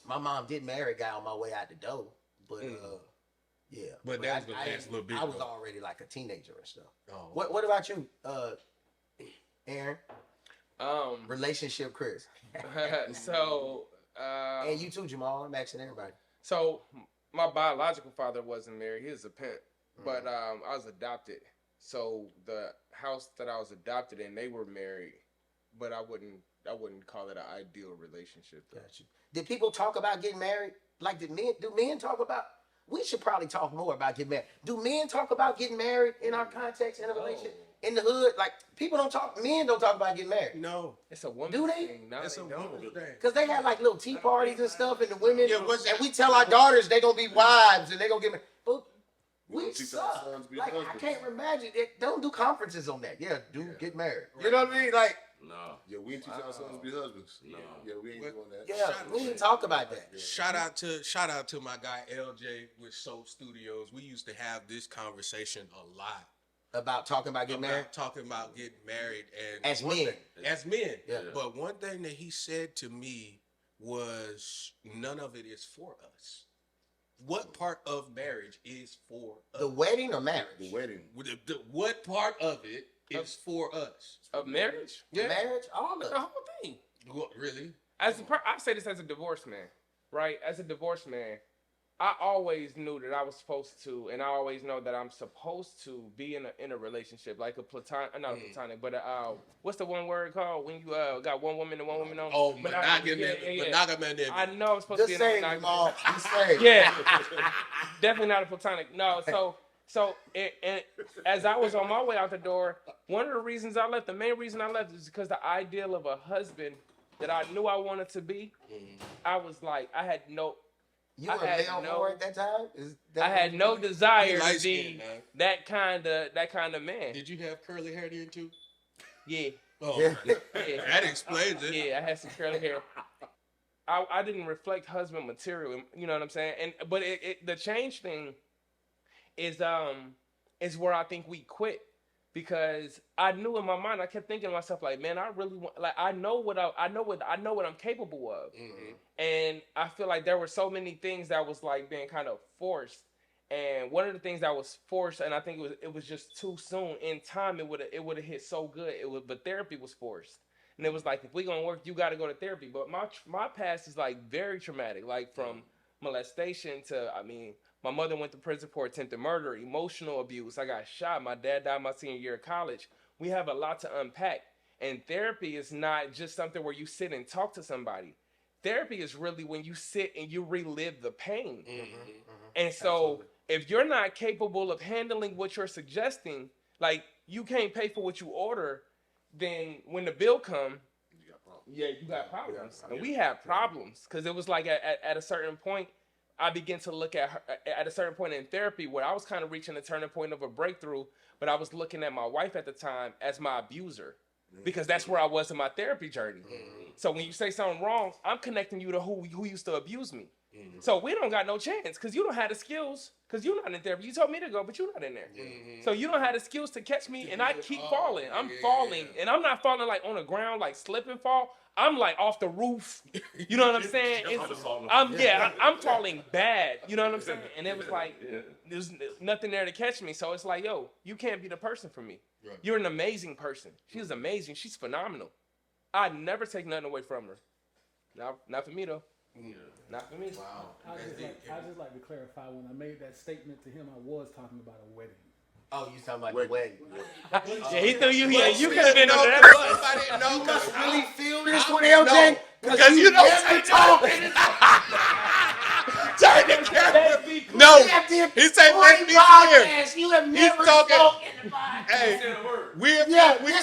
my mom did marry a guy on my way out the door, but yeah. But that was gonna last a little bit, I was though. already like a teenager and stuff. Oh. What about you, Aaron? Um. Relationship, Chris, So. and you too, Jamal. I'm asking everybody. So my biological father wasn't married. He was a pimp, but I was adopted. So the house that I was adopted in, they were married, but I wouldn't call it an ideal relationship though. Got you. Did people talk about getting married? Like, do men talk about? We should probably talk more about getting married. Do men talk about getting married in our context in a relationship? In the hood, like people don't talk. Men don't talk about getting married. No. It's a woman Do they? thing. No, It's they a don't. woman thing. Cause they have like little tea parties and stuff, and the women. Yeah, what's and that? we tell our daughters they gonna be wives and they gonna get married. But we gonna teach our suck. sons to be Like I husbands. can't imagine. They don't do conferences on that. Yeah, get married. You know what I mean? Like, No. Yeah, we ain't teach our sons to be husbands. No. Yeah, we ain't doing that. yeah, we didn't talk about that. Shout out to my guy LJ with Soap Studios. We used to have this conversation a lot. About talking about getting married. About talking about getting married and As one men. thing- as men. Yeah. But one thing that he said to me was none of it is for us. What part of marriage is for us? The wedding or marriage? The wedding. What part of it is for us? Of marriage, Marriage, all of the it. whole thing. What, really? I say this as a divorced man, right? As a divorced man, I always knew that I was supposed to, and I always know that I'm supposed to be in a relationship, like a platonic, not a platonic, but what's the one word called when you got one woman and one woman on? Oh, monogamy. monogamy. I know I'm supposed to Just be in a saying, monogamy. Jamal. Just saying. Yeah, definitely not a platonic. No, so and as I was on my way out the door, one of the reasons I left, the main reason I left is because the ideal of a husband that I knew I wanted to be, I was like, I had no. You I were had male no- more at that time? I had no desire to light-skinned, be man. that kind of man. Did you have curly hair then too? Yeah, Oh, Yeah. yeah, that explains it. yeah. I had some curly hair. I didn't reflect husband material. You know what I'm saying? But the change thing is where I think we quit, because I knew in my mind, I kept thinking to myself like, man, I really want, like, I know what I'm capable of. And I feel like there were so many things that was like being kind of forced. And one of the things that was forced, and I think it was just too soon. In time, it would have hit so good. But therapy was forced, and it was like, if we gonna work, you got to go to therapy. But my past is like very traumatic, like from molestation to, I mean, my mother went to prison for attempted murder, emotional abuse. I got shot. My dad died my senior year of college. We have a lot to unpack, and therapy is not just something where you sit and talk to somebody. Therapy is really when you sit and you relive the pain. And so, absolutely, if you're not capable of handling what you're suggesting, like, you can't pay for what you order, then when the bill come, you got problems. And we have problems, because it was like at a certain point, I began to look at her at a certain point in therapy where I was kind of reaching a turning point of a breakthrough, but I was looking at my wife at the time as my abuser, because that's where I was in my therapy journey. So when you say something wrong, I'm connecting you to who used to abuse me. So we don't got no chance, because you don't have the skills, because you're not in therapy. You told me to go, but you're not in there. So you don't have the skills to catch me, and I keep falling. I'm falling, and I'm not falling like on the ground, like slip and fall. I'm like off the roof. You know what I'm saying? I'm falling bad. You know what I'm saying? And it was like, there's nothing there to catch me. So it's like, yo, you can't be the person for me. Right. You're an amazing person. She's amazing. She's phenomenal. I'd never take nothing away from her. Not for me though. Yeah. Not for me. Wow. I just like to clarify, when I made that statement to him, I was talking about a wedding. Oh, you talking about the wedding? Yeah, he threw you here. You could have been under that bus. I didn't know. You must really feel this one, LJ, because you don't never talking. Turn the camera. No, he said let's be clear. You have never talking. spoken about. Hey, we've been doing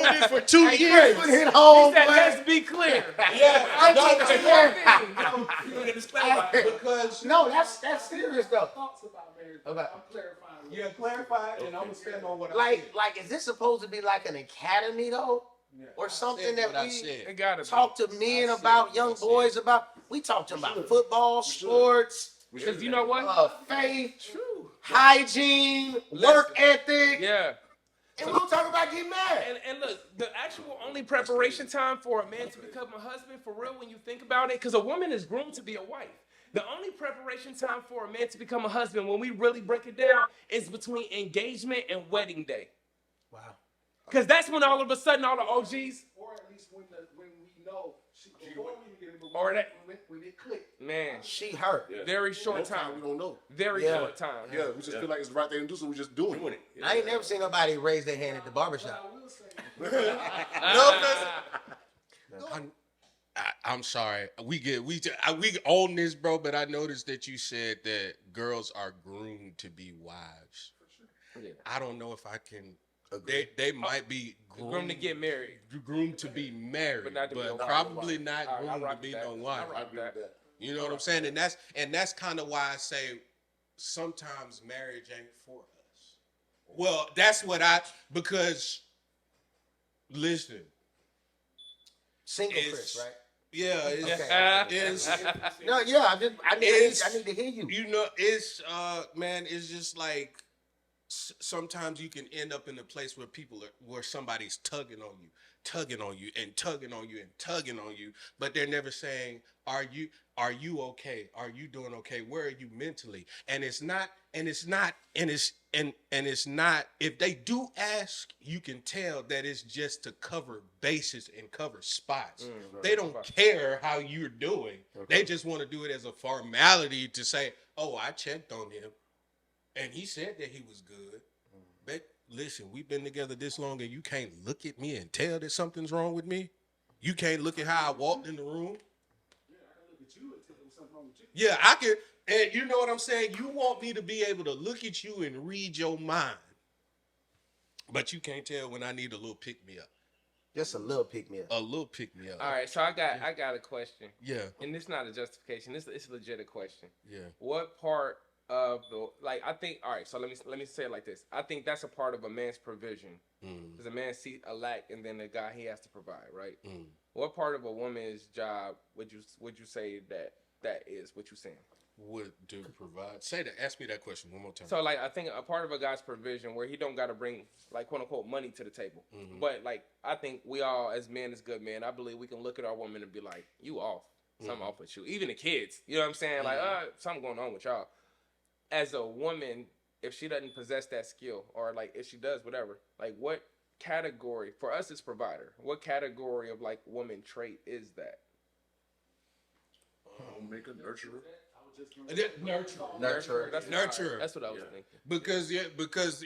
this for 2 years. Hit home, he said, let's be clear. Because no, that's serious though. Thoughts about marriage. Okay. I'm clarifying. Yeah, clarify, and I'm gonna stand on what like, is this supposed to be like an academy though, or something that we talk to men about, young boys about? We talk to them about football, sports. Because you know what? Faith, hygiene, work ethic. Yeah. And we'll talk about getting married. And look, the actual only preparation time for a man to become a husband, for real, when you think about it, because a woman is groomed to be a wife. The only preparation time for a man to become a husband, when we really break it down, is between engagement and wedding day. Wow. Because that's when all of a sudden all the OGs, Or at least when we know, before we get it, or that, when it clicked. man, She hurt. very short time. We don't know. Very short time. Yeah, we just feel like it's the right thing to do, so we're just doing it. I ain't never seen nobody raise their hand at the barbershop. I'm sorry. We own this, bro. But I noticed that you said that girls are groomed to be wives. Yeah. I don't know if I can. They might be groomed to get married, groomed to be married, but not to be a wife. probably not groomed to be that. no wife. I rock that. You know what I'm saying? And that's kind of why I say sometimes marriage ain't for us. Well, that's what because listen, Single Chris, right? Yeah, it's no, yeah. I need to hear you. You know, it's man, it's just like sometimes you can end up in a place where where somebody's tugging on you and tugging on you and tugging on you, but they're never saying, are you okay? Are you doing okay? Where are you mentally? And it's not, if they do ask, you can tell that it's just to cover bases and cover spots. They don't care how you're doing. They just want to do it as a formality to say, oh, I checked on him and he said that he was good. But listen, we've been together this long and you can't look at me and tell that something's wrong with me. You can't look at how I walked in the room. Yeah, I can look at you and tell there's something wrong with you. Yeah, I can. And you know what I'm saying? You want me to be able to look at you and read your mind. But you can't tell when I need a little pick me up. Just a little pick me up. A little pick me up. All right, so I got a question. Yeah. And it's not a justification. It's a legit question. Yeah. What part of the I think all right, so let me say it like this. I think that's a part of a man's provision. Because a man sees a lack and then the guy he has to provide, right? What part of a woman's job would you say that is what you're saying? Would do provide? Say that. Ask me that question one more time. So like I think a part of a guy's provision where he don't got to bring like quote unquote money to the table, but like I think we all as men as good men, I believe we can look at our woman and be like, you off, something off with you. Even the kids, you know what I'm saying? Like something going on with y'all. As a woman, if she doesn't possess that skill, or like if she does whatever, like what category for us as provider? What category of like woman trait is that? Homemaker, nurturer. Nurture. That's what I was thinking. Because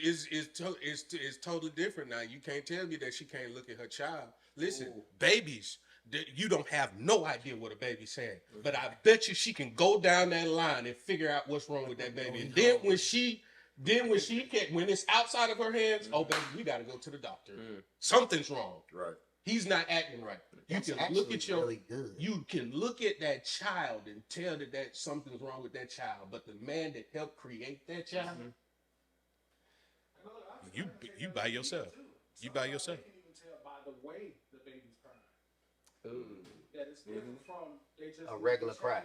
it's totally different now. You can't tell me that she can't look at her child. Listen, babies, you don't have no idea what a baby's saying. But I bet you she can go down that line and figure out what's wrong with that baby. And then when it's outside of her hands, oh baby, we gotta go to the doctor. Something's wrong. Right. He's not acting right. You That's can look at really good. You can look at that child and tell that something's wrong with that child. But the man that helped create that child, you by yourself. You by yourself. You can even tell by the way the baby's crying. Ooh. That it's different from they just A regular cry.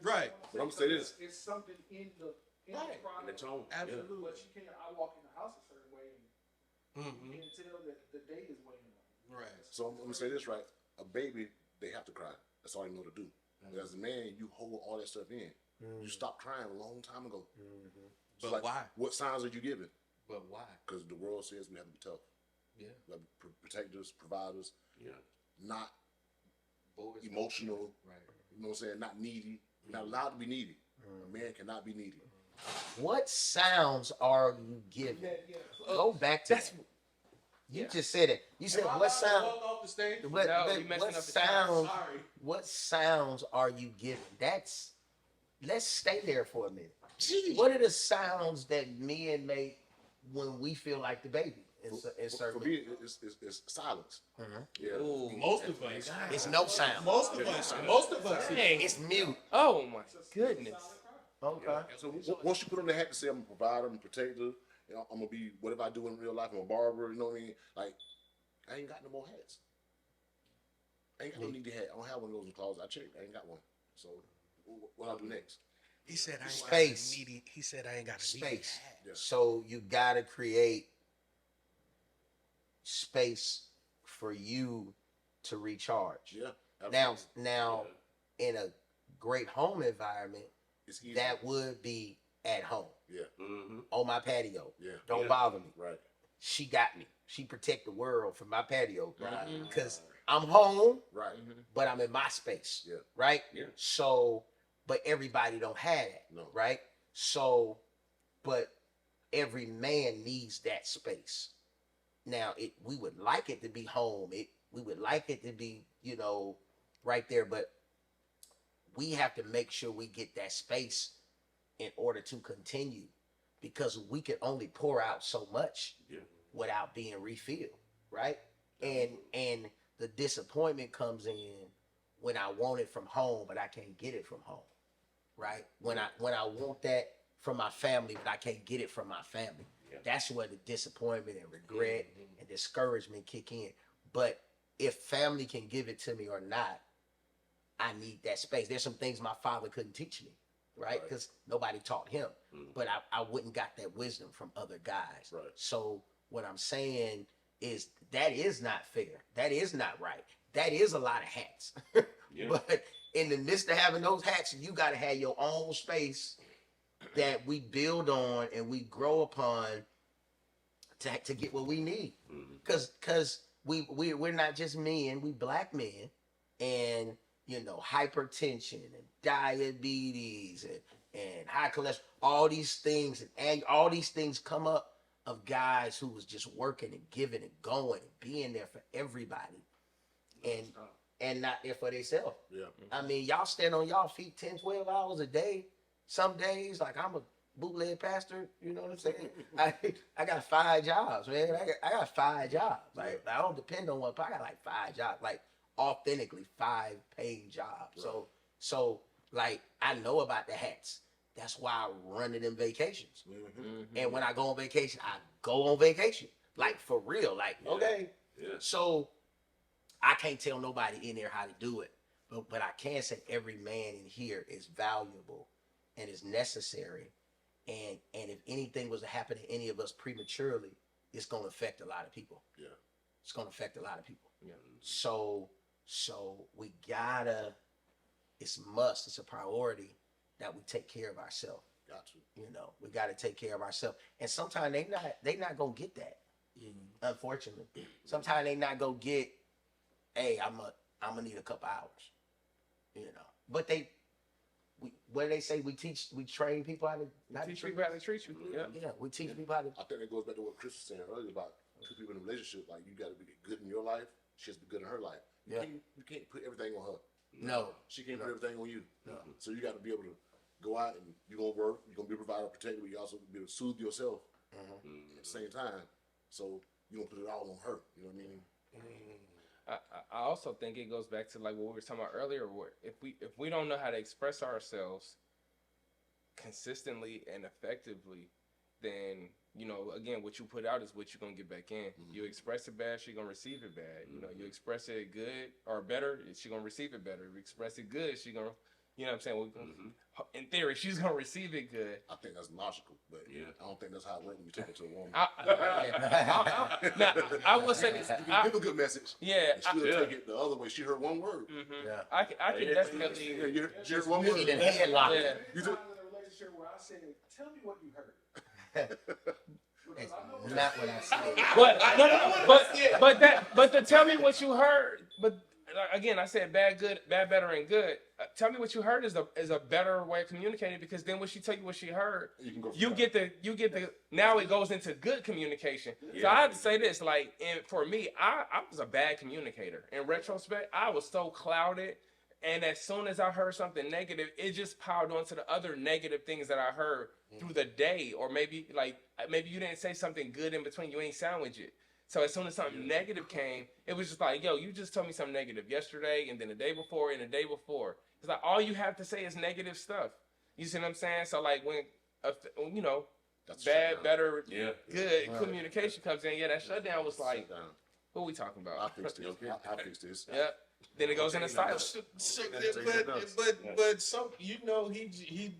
Right. But I'm gonna say this. It's something in the Right. cry. In the tone. Absolutely. But you can't. I walk in the house a certain way, and you can't tell that the day is weighing on. Right. So I'm gonna say this right. A baby, they have to cry. That's all they know to do. But as a man, you hold all that stuff in. You stopped crying a long time ago. So But why? What signs are you giving? But why? Because the world says we have to be tough. Yeah. We have to be protectors, providers, Yeah. not Boys. emotional. Right. You know what I'm saying? Not needy. You're not allowed to be needy. A man cannot be needy. What sounds are you giving? Go back to that. You just said it. You said what sound? Off the stage? What, No, but you messing what up the sounds? Sorry. What sounds are you giving? Let's stay there for a minute. Jeez. What are the sounds that men make when we feel like the baby? In For certain, me, it's silence. Yeah. Ooh. Most of us. it's no sound. Most of us. Dang. It's mute. Oh my goodness. Okay. So once you put on the hat to say I'm a provider, I'm a protector, you know, I'm gonna be whatever I do in real life. I'm a barber. You know what I mean? Like I ain't got no more hats. I ain't got no needy hat. I don't have one of those in the closet. I checked. I ain't got one. So what I'll do next? He said I ain't Space. got a needy. He said I ain't got a Space. needy hat. Yeah. So you gotta create space for you to recharge. Yeah. Now, absolutely. in a great home environment, It's easy. that would be at home Yeah. on my patio. Yeah. Don't Yeah. bother me. Right. She got me. She protect the world from my patio Right. because I'm home, Right. but I'm in my space. Yeah. Right. Yeah. So, but everybody don't have that. No. Right. So, but every man needs that space. Now, we would like it to be home. We would like it to be, right there. But we have to make sure we get that space in order to continue, because we can only pour out so much Yeah. without being refilled, right? And the disappointment comes in when I want it from home, but I can't get it from home, right? When I want that from my family, but I can't get it from my family. Yeah. That's where the disappointment and regret and discouragement kick in. But if family can give it to me or not, I need that space. There's some things my father couldn't teach me, right? Because nobody taught him. But I wouldn't got that wisdom from other guys. Right. So what I'm saying is that is not fair. That is not right. That is a lot of hats. Yeah. But in the midst of having those hats, you got to have your own space that we build on and we grow upon to get what we need. Because we're not just men, we black men, and hypertension and diabetes and high cholesterol, all these things and all these things come up of guys who was just working and giving and going and being there for everybody and not there for themselves. Yeah. I mean, y'all stand on y'all feet 10, 12 hours a day. Some days, like bootleg pastor. You know what I'm saying? I got 5 jobs, man. I got 5 jobs. Like I don't depend on one. But I got like 5 jobs, like authentically 5 paying jobs. Right. So like I know about the hats. That's why I run it in vacations. And when I go on vacation, I go on vacation. Like for real. Like okay. Yeah. So I can't tell nobody in there how to do it. But I can say every man in here is valuable and is necessary. And if anything was to happen to any of us prematurely, it's gonna affect a lot of people. Yeah. It's gonna affect a lot of people. Yeah. So we gotta, it's a priority that we take care of ourselves. Got to. You know, we gotta take care of ourselves. And sometimes they not gonna get that. Unfortunately. Sometimes they not gonna get, hey, I'm gonna need a couple hours. You know. But what do they say? We train people how to teach people how to treat you. Yeah. Yeah, we teach people how to. I think that goes back to what Chris was saying earlier about 2 people in a relationship. Like you gotta be good in your life, she has to be good in her life. Yeah. You can't put everything on her. No. She can't put everything on you. No. So you gotta be able to go out and you're gonna work, you're gonna be a provider, protector, but you also be able to soothe yourself at the same time. So you don't put it all on her. You know what I mean? I also think it goes back to like what we were talking about earlier. Where if we don't know how to express ourselves consistently and effectively, then you know again what you put out is what you're gonna get back in. You express it bad, she's gonna receive it bad. You know, you express it good or better, she's gonna receive it better. If you express it good, she's gonna, you know what I'm saying? In theory, she's gonna receive it good. I think that's logical, but I don't think that's how it works when you take it to a woman. I will say this. You can give a good message. Yeah. She'll take it the other way. She heard one word. Yeah. I can definitely. You heard one word. You headlock. You in a relationship where I said, "Tell me what you heard." That's not what I said. But to tell me what you heard. But again, I said bad, good, bad, better, and good. Tell me what you heard is a better way of communicating, because then when she tell you what she heard, you get the now it goes into good communication. Yeah. So I have to say this, like, and for me, I was a bad communicator. In retrospect, I was so clouded, and as soon as I heard something negative, it just piled onto the other negative things that I heard through the day, or maybe you didn't say something good in between, you ain't sandwich it. So as soon as something negative came, it was just like, yo, you just told me something negative yesterday, and then the day before, and the day before. It's like all you have to say is negative stuff. You see what I'm saying? So like when, you know, that's bad, better, good communication comes in, that shutdown was like, what are we talking about? I fixed this. I fixed this. Yeah. Then it goes into silence. But some, you know, he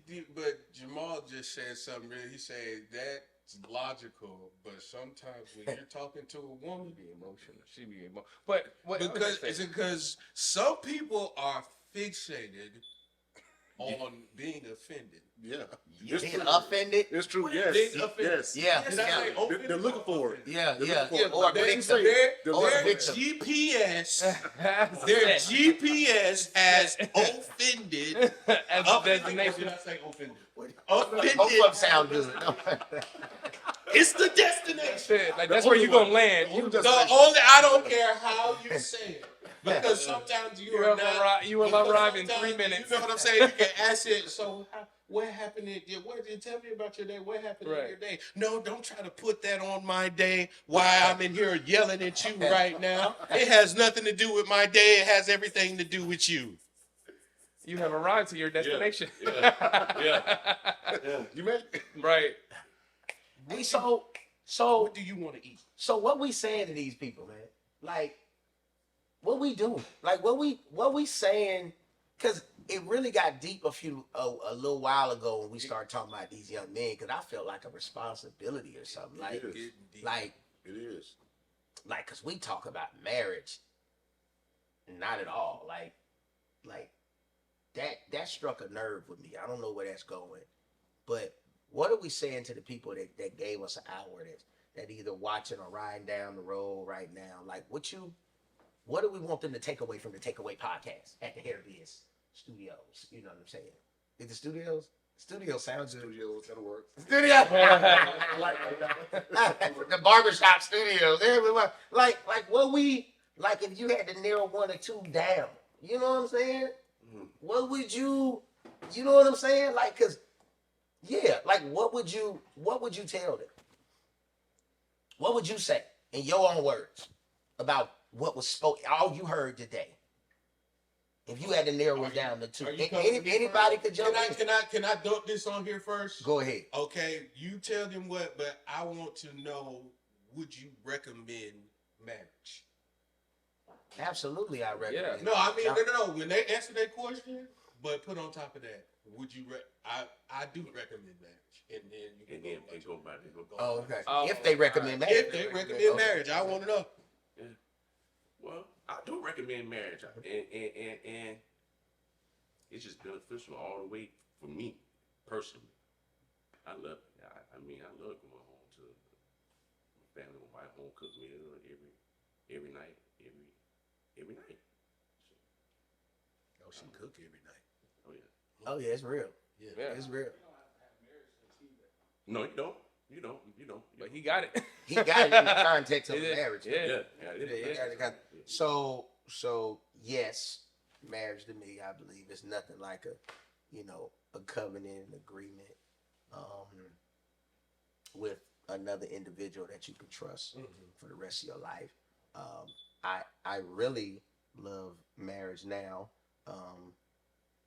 did, but Jamal just said something really. He said that's logical, but sometimes when you're talking to a woman, be emotional. She be emotional. But what, because some people are fixated on being offended. Yeah. Being offended? It's true, yes. Yes. Yeah. They're looking for it. Yeah. Or victim. Their GPS has offended as a designation. I say offended. Offended. Both of them sound good. It's the destination. Like that's where you're gonna land. I don't care how you say it. Because sometimes you will arrive in 3 minutes. You know what I'm saying? You can ask it. So what happened tell me about your day. What happened in your day? No, don't try to put that on my day. Why I'm in here yelling at you right now. It has nothing to do with my day. It has everything to do with you. You have arrived to your destination. Yeah. You made it. Right. Hey, so what do you want to eat? So what we saying to these people, man? Like, what we doing? Like, what we saying? Because it really got deep a little while ago when we started talking about these young men. Because I felt like a responsibility or something. Like, it is. Like, because we talk about marriage, not at all. Like that struck a nerve with me. I don't know where that's going, but what are we saying to the people that gave us an hour that either watching or riding down the road right now? Like, what do we want them to take away from the Takeaway Podcast at the Hair Biz Studios? You know what I'm saying? Is the studios? Studio sounds good. Studios, that'll work. Studio. The Barbershop Studios. Everyone. Like what we, like if you had to narrow one or two down, you know what I'm saying? What would you know what I'm saying? Like, cause Yeah, like what would you tell them? What would you say in your own words about what was spoken, all you heard today? If you had to narrow it down to two, anybody could jump in. Can I dump this on here first? Go ahead. Okay, you tell them what, but I want to know: would you recommend marriage? Absolutely, I recommend. No, I mean no. When they answer that question, but put on top of that, would you? I do recommend marriage, and then you can go back. Oh, okay. If they recommend marriage, if they recommend marriage, I want to know. Yeah. Well, I do recommend marriage, and it's just beneficial all the way for me personally. I love it. I mean, I love going home to my family, my wife, home cooked meal every night, every night. Oh, she cook every night. Oh yeah. Oh yeah, it's real. Yeah, it's real. No, you don't. You don't. But he got it. He got it in the context of marriage. Yeah. So yes, marriage to me, I believe, is nothing like a covenant, an agreement, with another individual that you can trust for the rest of your life. I really love marriage now.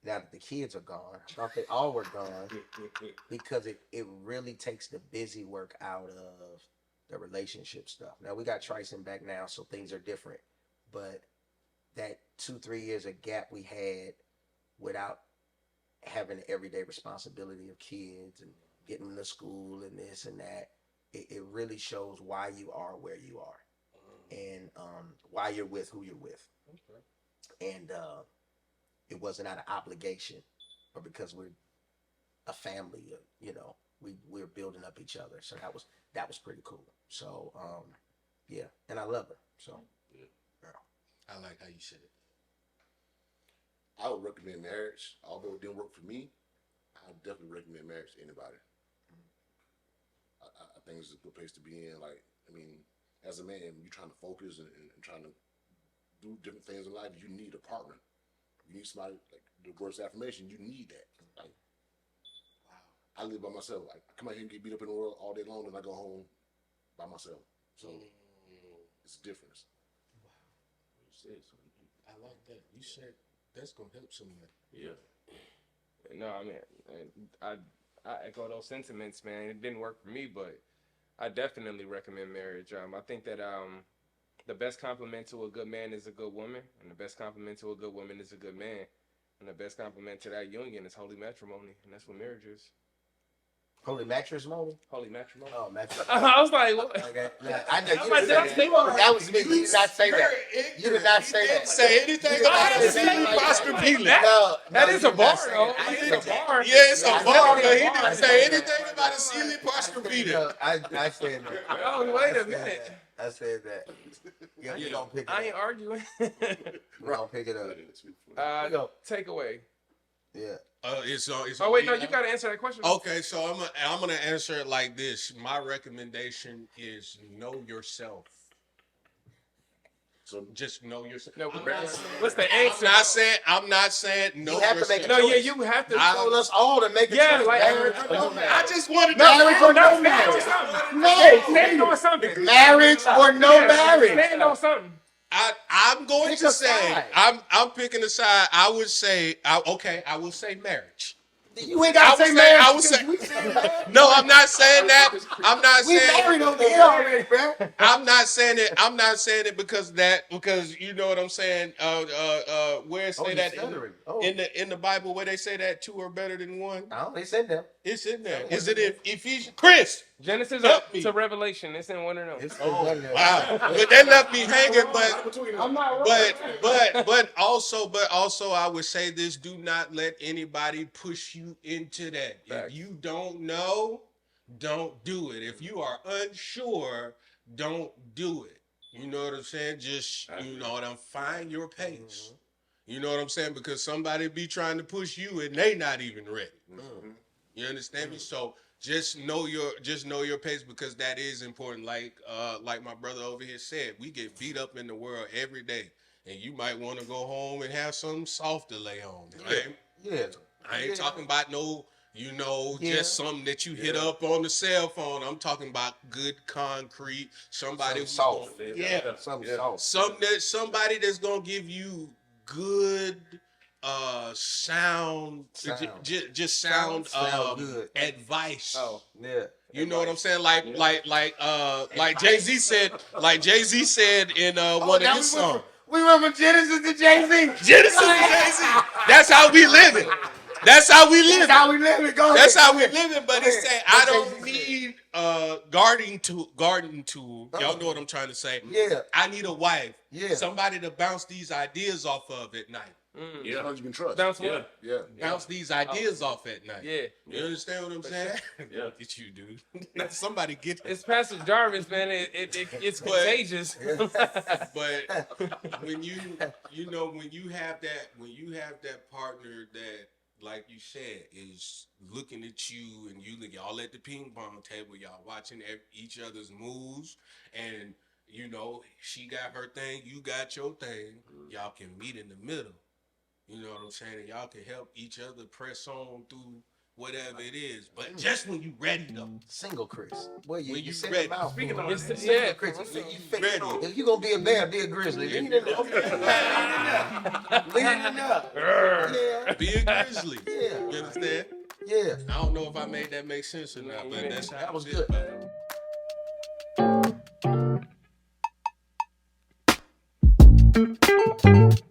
Now that the kids are gone, I thought they all were gone because it really takes the busy work out of the relationship stuff. Now we got Tryson back now, so things are different. But that 2-3 years of gap we had without having the everyday responsibility of kids and getting them to school and this and that, it really shows why you are where you are and why you're with who you're with. Okay. And it wasn't out of obligation or because we're a family, we're building up each other. So that was pretty cool. So yeah, and I love her. So yeah. I like how you said it. I would recommend marriage, although it didn't work for me. I would definitely recommend marriage to anybody. I think it's a good place to be in. Like, I mean, as a man, you're trying to focus and trying to do different things in life. You need a partner. You need somebody, like the words of affirmation, you need that. Like, wow. I live by myself. Like, I come out here and get beat up in the world all day long, and I go home by myself. So it's a difference. Wow. You said something. I like that. You said that's gonna help somebody. Yeah. No, I mean, I echo those sentiments, man. It didn't work for me, but I definitely recommend marriage. I think that the best compliment to a good man is a good woman, and the best compliment to a good woman is a good man, and the best compliment to that union is holy matrimony, and that's what marriage is. Holy matrimony? Holy matrimony. Oh, matrimony. I was like, what? Okay. Yeah, I know you did that. That was me. You did not say that. You did not say that. Say anything about a sealy posture peeling. No, that is a bar, though. It's a bar. Yeah, it's a bar, but he didn't say anything about a sealy posture peeling. No, I said that. Oh, wait a minute. I said that. Yeah, you don't pick it up. I ain't arguing. We're gonna pick it up. Takeaway. Yeah. It's oh wait, no, you gotta answer that question. Okay, so I'm gonna answer it like this. My recommendation is know yourself. So just know yourself. No, what's the answer? I'm not saying know you have yourself. to make a no, choice. yeah, you have to. You told us all to make a yeah, choice. like I just wanted to marriage or no marriage. Stand on something. Marriage or no marriage. Stand on something. I'm going Pick to a say side. I'm picking a side. I would say I will say marriage. You ain't gotta say marriage. I would say no. I'm not saying that. I'm not We saying married over here already, bro. I'm not saying it. I'm not saying it because you know what I'm saying. Where it say that in the Bible where they say that two are better than one. No, it's in there. It's in there. Is it in Ephesians? Chris, Genesis to Revelation. It's in one of them. wow. But they left me hanging. I'm not right. But also I would say this: do not let anybody push you into that. If you don't know, don't do it. If you are unsure, don't do it. You know what I'm saying? Just find your pace. You know what I'm saying? Because somebody be trying to push you and they not even ready. You understand me? So just know your pace because that is important. Like my brother over here said, we get beat up in the world every day. And you might want to go home and have something soft to lay on. Right? Yeah. I ain't talking about no You know, Yeah. just something that you hit up on the cell phone. I'm talking about good concrete. Somebody who's soft. yeah. Something soft. Somebody that's gonna give you good sound. Just sound good. advice. Oh. Yeah. You know what I'm saying? Like Jay-Z said, in one of his songs. We went from Genesis to Jay-Z. Genesis to Jay-Z. That's how we living. That's how we living. That's how we living. Go ahead. That's how Go we ahead. living. But Go it's ahead. saying What I don't Jay-Z need garden tool. Y'all know what I'm trying to say. Yeah. I need a wife. Yeah. Somebody to bounce these ideas off of at night. Yeah. Somebody you can trust. Bounce Yeah. what? Yeah. Bounce these ideas off at night. Yeah. You understand what I'm saying? Yeah. Look at you, dude. Somebody get It's Pastor Jarvis, man. It's contagious. But when you have that partner that, like you said, is looking at you, and y'all at the ping pong table, y'all watching each other's moves, and you know she got her thing, you got your thing. Y'all can meet in the middle. You know what I'm saying? And y'all can help each other press on through whatever it is. But just when you ready though. Single Chris. Boy, When you you send ready. them out. Speaking of It's Single Chris. You ready. If you gonna be a bear, be a grizzly. Leave it enough. Leave it enough. Yeah. Be a grizzly. Yeah. You understand? Yeah. I don't know if I made that make sense or not, but that's how That was I feel good. about it.